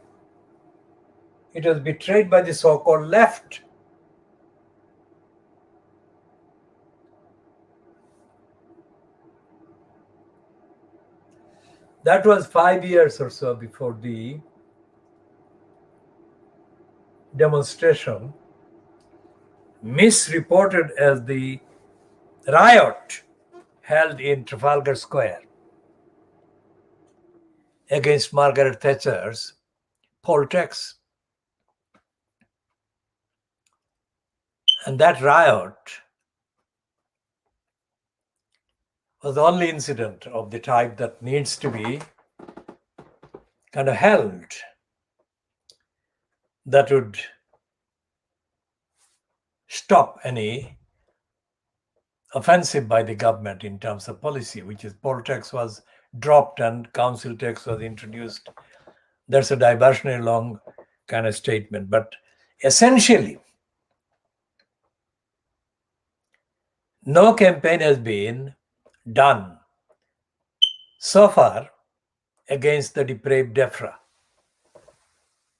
by the so-called left. That was 5 years or so before the demonstration, misreported as the riot held in Trafalgar Square against Margaret Thatcher's poll tax. And that riot was the only incident of the type that needs to be kind of held, that would stop any offensive by the government in terms of policy, which is poll tax was dropped and council tax was introduced. That's a diversionary long kind of statement. But essentially, no campaign has been done so far against the depraved DEFRA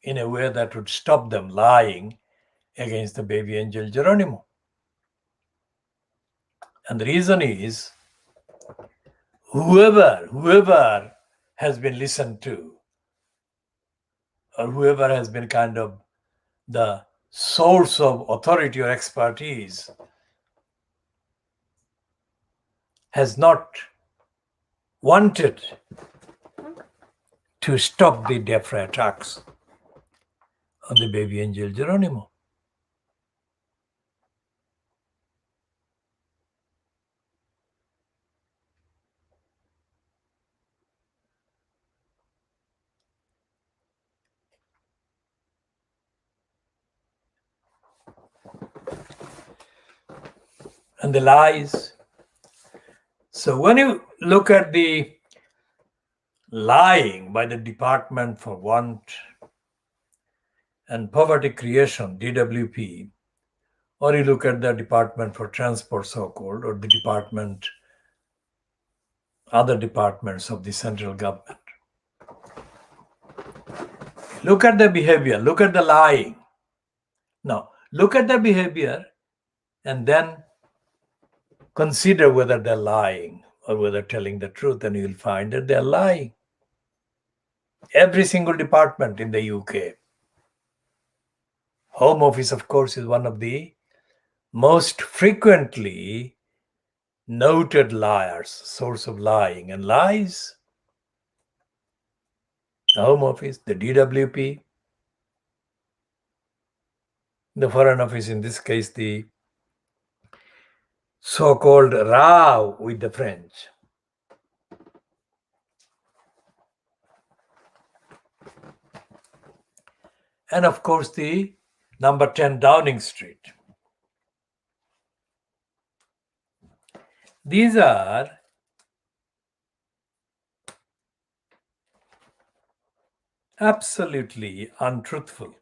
in a way that would stop them lying against the baby angel Geronimo. And the reason is, whoever has been listened to, or whoever has been kind of the source of authority or expertise, has not wanted to stop the DEFRA attacks on the baby angel Geronimo. And the lies. So when you look at the lying by the Department for Want and Poverty Creation, DWP, or you look at the Department for Transport, so-called, or the other departments of the central government, look at the behavior, look at the lying. Now, look at the behavior and then consider whether they're lying or whether telling the truth, and you'll find that they're lying. Every single department in the UK. Home Office, of course, is one of the most frequently noted liars, source of lying and lies. The Home Office, the DWP, the Foreign Office, in this case, the so-called row with the French. And of course, the number 10 Downing Street. These are absolutely untruthful,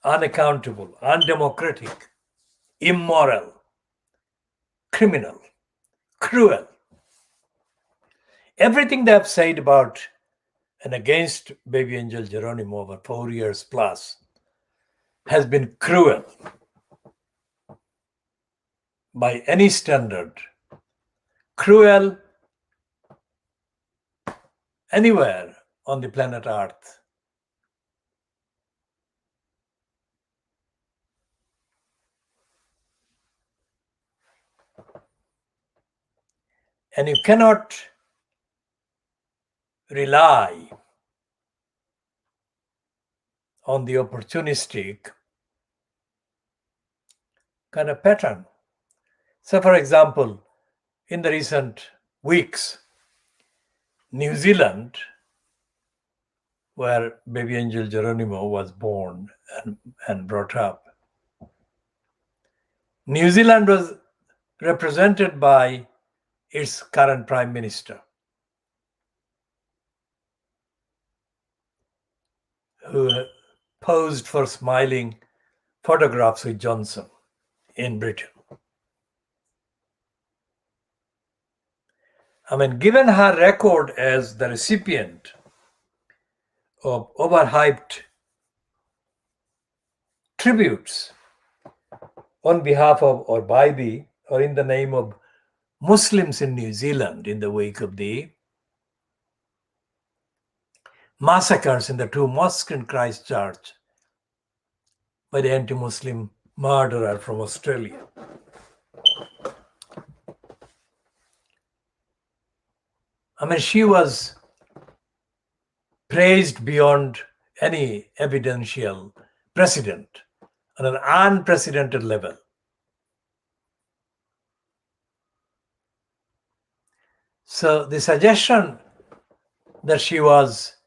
unaccountable, undemocratic, immoral, criminal, cruel Everything they have said about and against baby angel Geronimo over 4 years plus has been cruel by any standard, cruel anywhere on the planet Earth. And you cannot rely on the opportunistic kind of pattern. So, for example, in the recent weeks, New Zealand, where baby angel Geronimo was born and brought up, New Zealand was represented by its current prime minister, who posed for smiling photographs with Johnson in Britain. I mean, given her record as the recipient of overhyped tributes on behalf of or by the or in the name of Muslims in New Zealand in the wake of the massacres in the two mosques in Christchurch by the anti-Muslim murderer from Australia. I mean, she was praised beyond any evidential precedent on an unprecedented level. So the suggestion that she was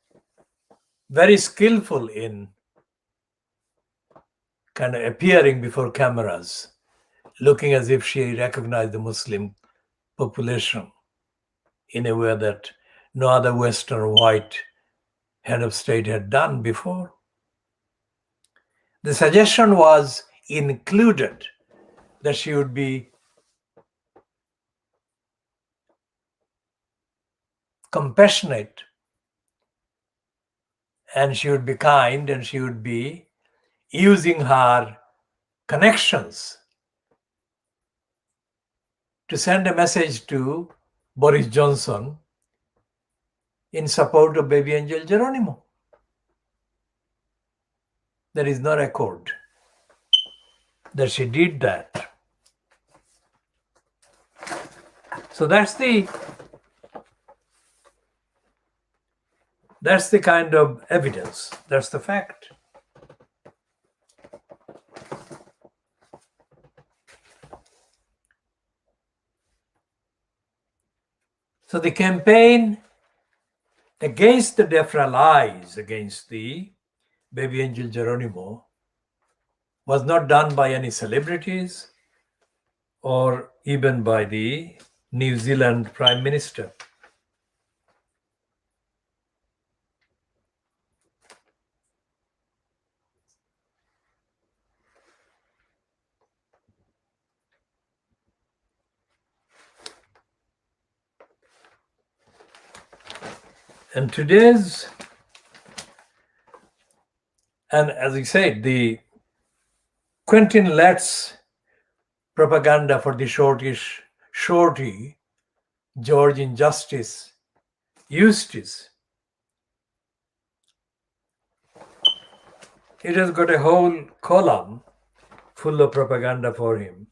very skillful in kind of appearing before cameras, looking as if she recognized the Muslim population in a way that no other Western or white head of state had done before. The suggestion was included that she would be compassionate and she would be kind and she would be using her connections to send a message to Boris Johnson in support of baby angel Geronimo. There is no record that she did that. So that's the kind of evidence. That's the fact. So the campaign against the DEFRA lies against the baby angel Geronimo was not done by any celebrities or even by the New Zealand Prime Minister. And today's, and as I said, the Quentin Lett's propaganda for the shorty, George Injustice, Eustace, it has got a whole column full of propaganda for him,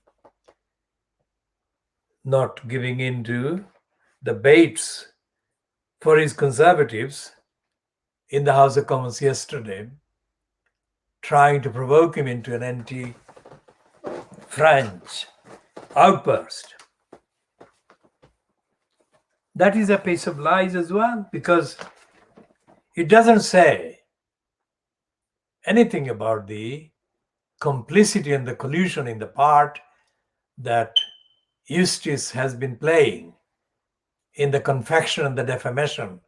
not giving in to the baits for his conservatives in the House of Commons yesterday, trying to provoke him into an anti-French outburst. That is a piece of lies as well, because it doesn't say anything about the complicity and the collusion in the part that Eustace has been playing in the confection and the defamation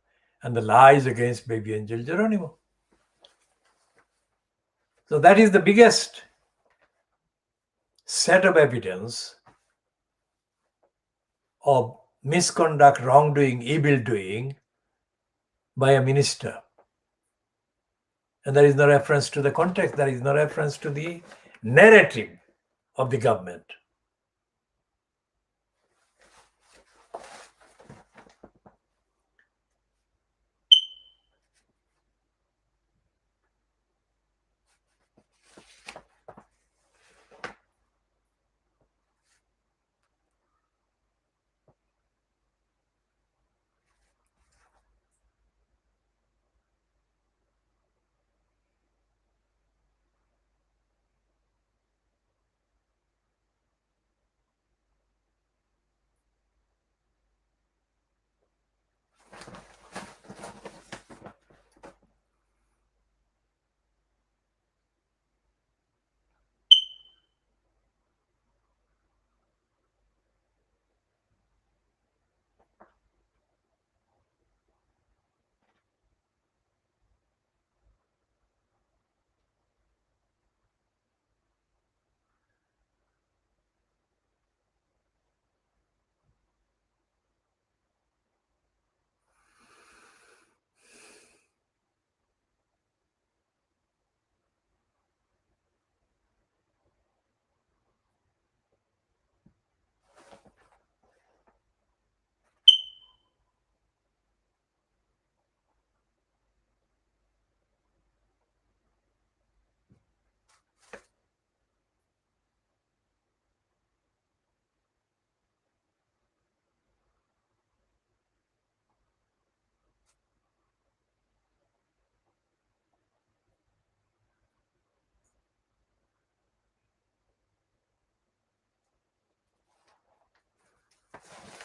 and the lies against baby angel Geronimo. So that is the biggest set of evidence of misconduct, wrongdoing, evil doing by a minister. And there is no reference to the context, there is no reference to the narrative of the government.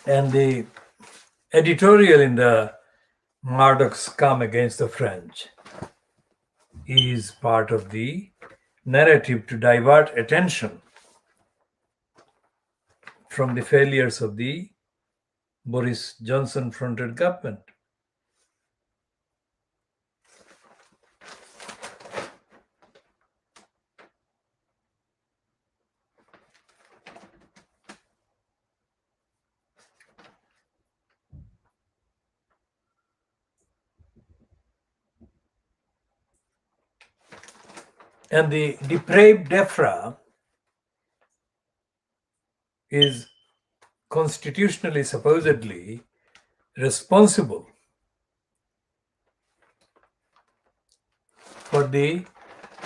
And the editorial in the Murdoch's Come Against the French is part of the narrative to divert attention from the failures of the Boris Johnson fronted government. And the depraved DEFRA is constitutionally, supposedly responsible for the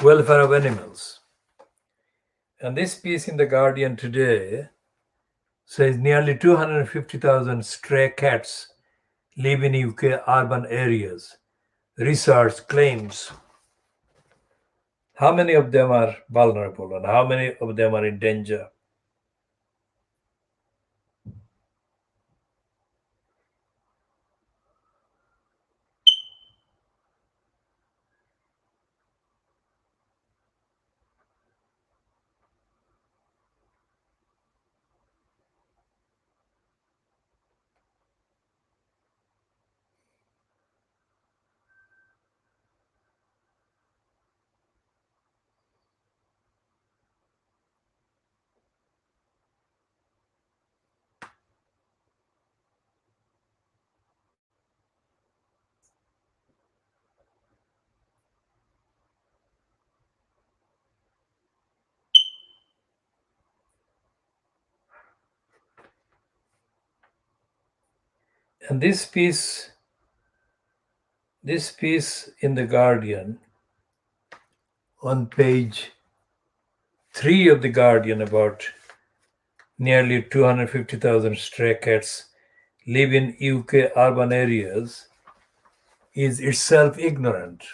welfare of animals. And this piece in The Guardian today says nearly 250,000 stray cats live in UK urban areas. Research claims how many of them are vulnerable and how many of them are in danger. And this piece in The Guardian, on page 3 of The Guardian, about nearly 250,000 stray cats live in UK urban areas, is itself ignorant,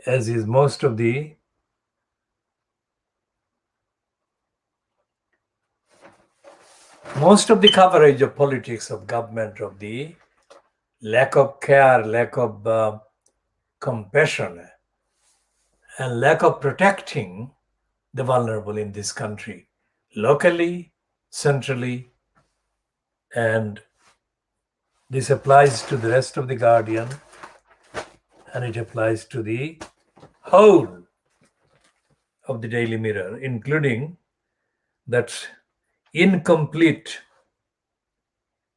as is most of the coverage of politics, of government, of the lack of care, lack of compassion, and lack of protecting the vulnerable in this country, locally, centrally, and this applies to the rest of The Guardian, and it applies to the whole of the Daily Mirror, including that incomplete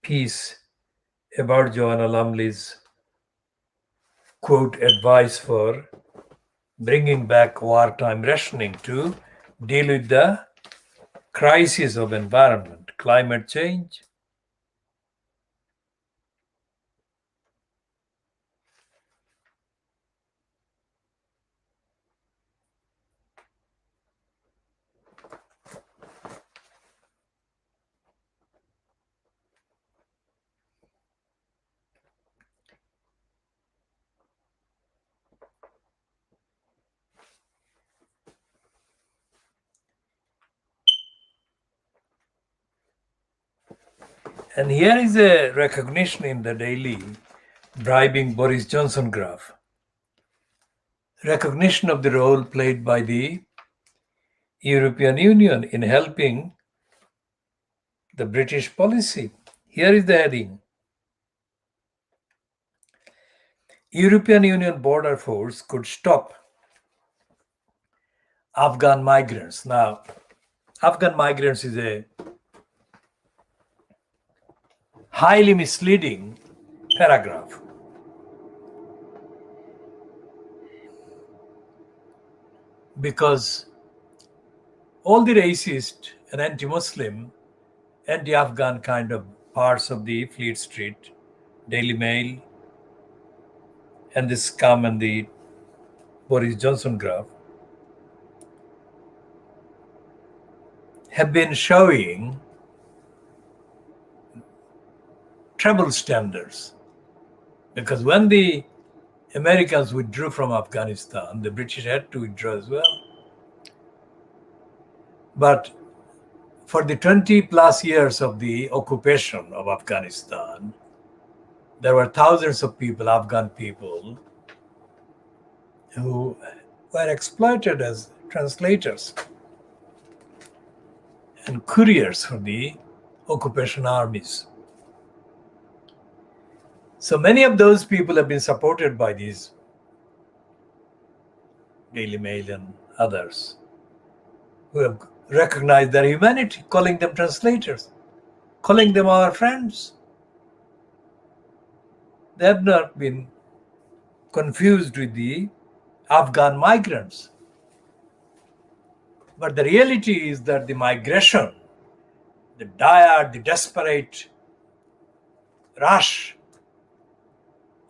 piece about Joanna Lumley's quote advice for bringing back wartime rationing to deal with the crisis of environment, climate change. And here is a recognition in the daily bribing Boris Johnson graph. Recognition of the role played by the European Union in helping the British policy. Here is the heading. European Union border force could stop Afghan migrants. Now, Afghan migrants is a highly misleading paragraph. Because all the racist and anti-Muslim, anti-Afghan kind of parts of the Fleet Street, Daily Mail, and the scum and the Boris Johnson graph have been showing treble standards. Because when the Americans withdrew from Afghanistan, the British had to withdraw as well. But for the 20 plus years of the occupation of Afghanistan, there were thousands of people, Afghan people, who were exploited as translators and couriers for the occupation armies. So many of those people have been supported by these Daily Mail and others who have recognized their humanity, calling them translators, calling them our friends. They have not been confused with the Afghan migrants. But the reality is that the migration, the dire, the desperate rush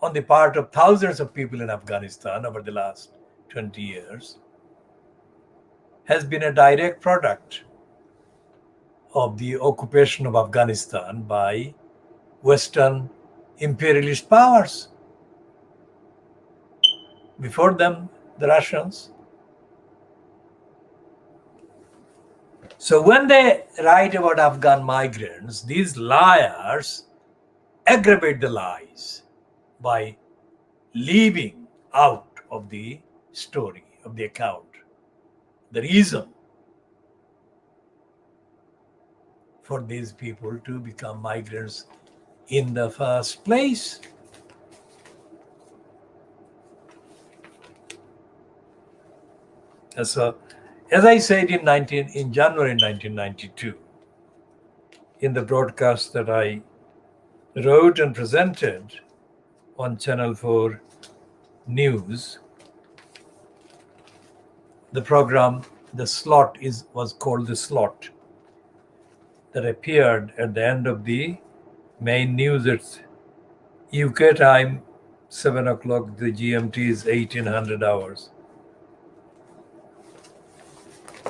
on the part of thousands of people in Afghanistan over the last 20 years has been a direct product of the occupation of Afghanistan by Western imperialist powers. Before them, the Russians. So when they write about Afghan migrants, these liars aggravate the lies by leaving out of the story, of the account, the reason for these people to become migrants in the first place. And so, as I said in January 1992, in the broadcast that I wrote and presented on Channel 4 News, the program, the slot was called The Slot, that appeared at the end of the main news. It's UK time, 7 o'clock, the GMT is 1800 hours.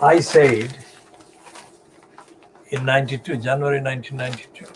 I said in January 1992,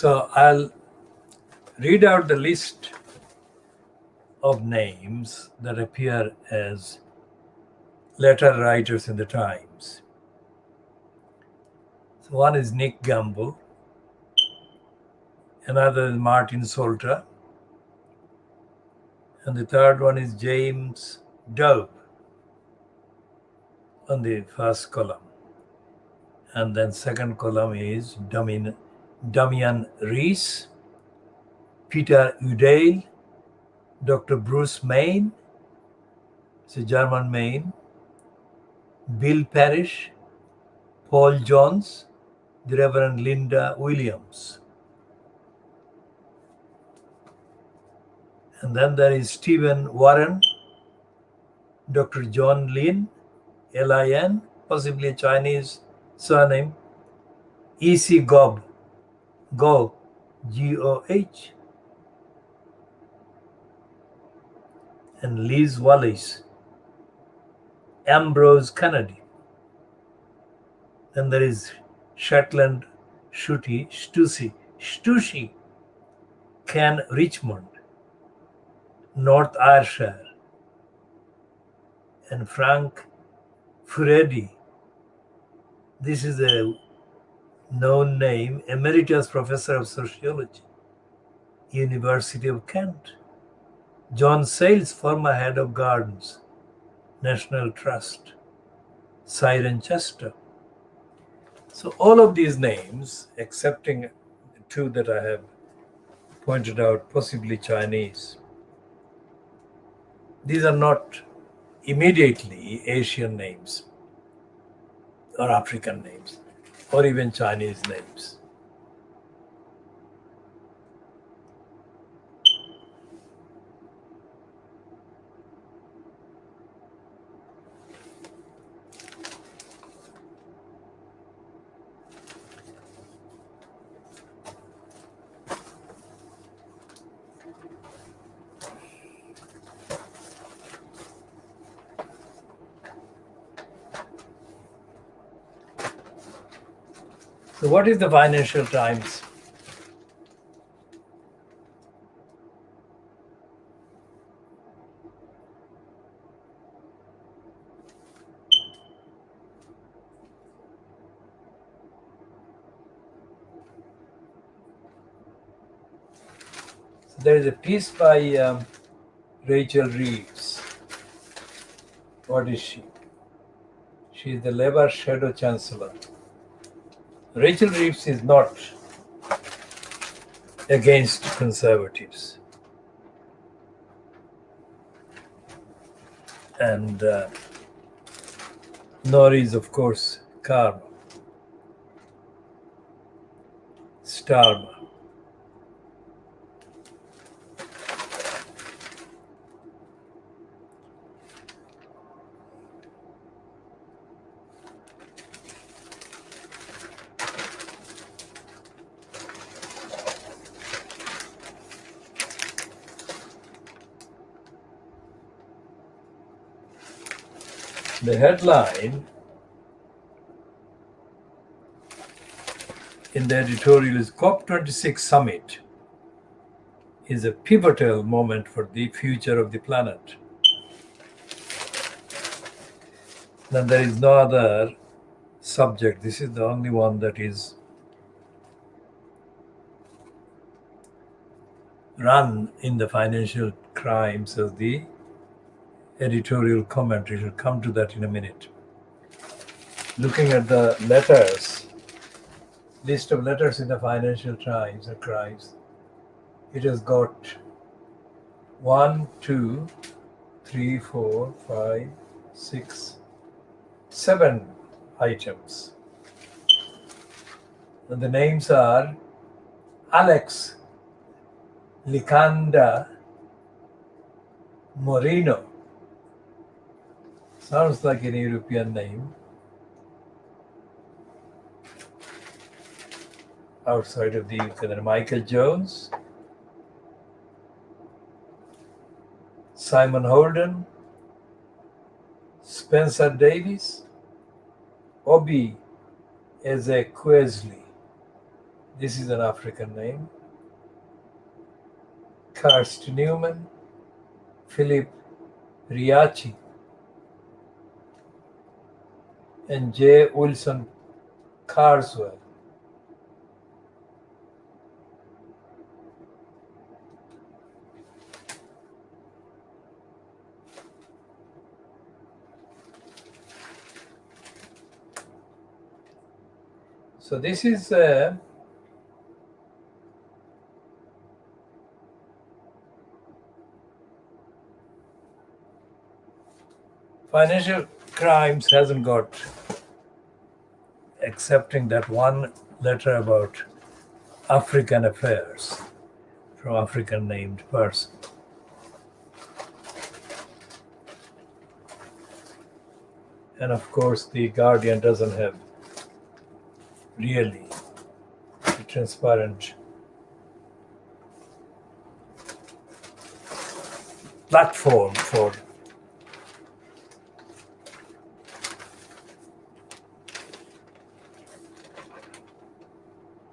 So I'll read out the list of names that appear as letter writers in the Times. So one is Nick Gamble, another is Martin Solter, and the third one is James Dove on the first column. And then second column is Damian Rees, Peter Udale, Dr. Bruce Main, it's a German Main, Bill Parrish, Paul Jones, the Reverend Linda Williams. And then there is Stephen Warren, Dr. John Lin, Lin, possibly a Chinese surname, E.C. Goh, G-O-H, and Liz Wallace, Ambrose Kennedy. Then there is Shetland Stussy, Ken Richmond, North Ayrshire, and Frank Furedi. This is a known name, Emeritus Professor of Sociology, University of Kent. John Sayles, former head of Gardens, National Trust, Cirencester. So all of these names, excepting two that I have pointed out, possibly Chinese, these are not immediately Asian names or African names or even Chinese names. So what is the Financial Times? So there is a piece by Rachel Reeves. What is she? She is the Labour Shadow Chancellor. Rachel Reeves is not against conservatives. And nor is, of course, Starmer. The headline in the editorial is COP26 Summit is a pivotal moment for the future of the planet. Then there is no other subject. This is the only one that is run in the Financial Crimes as the editorial commentary. We'll come to that in a minute. Looking at the letters, list of letters in the Financial Times or Crimes, it has got 1, 2, 3, 4, 5, 6, 7 items. And the names are Alex Licanda Moreno. Sounds like an European name. Outside of the UK, there are Michael Jones, Simon Holden, Spencer Davis, Obi Ezekwesili, This is an African name. Karst Newman, Philip Riachi, and J. Wilson Carswell. So this is financial crimes hasn't got accepting that one letter about African affairs from African named person. And of course, the Guardian doesn't have really a transparent platform for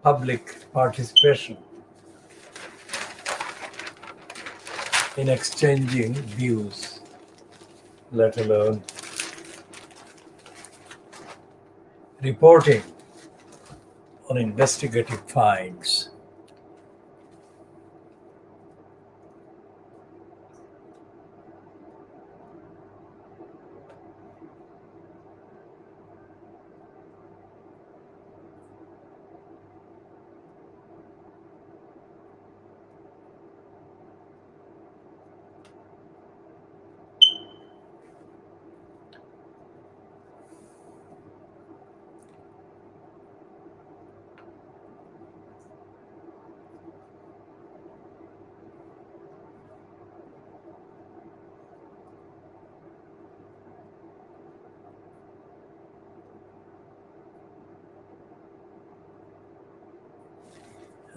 public participation in exchanging views, let alone reporting on investigative finds.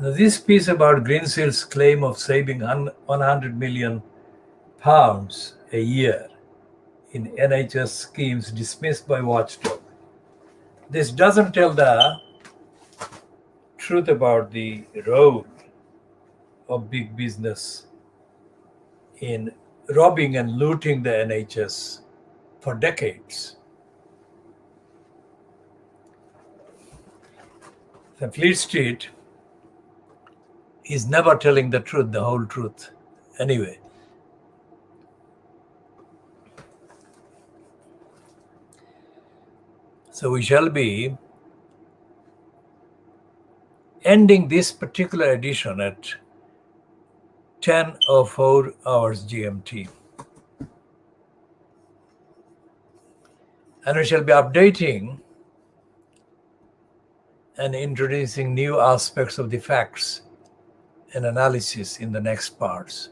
Now, this piece about Greenseal's claim of saving £100 million a year in NHS schemes dismissed by Watchdog. This doesn't tell the truth about the role of big business in robbing and looting the NHS for decades. The Fleet Street is never telling the truth, the whole truth. Anyway, so we shall be ending this particular edition at 10:04 hours GMT. And we shall be updating and introducing new aspects of the facts and analysis in the next parts.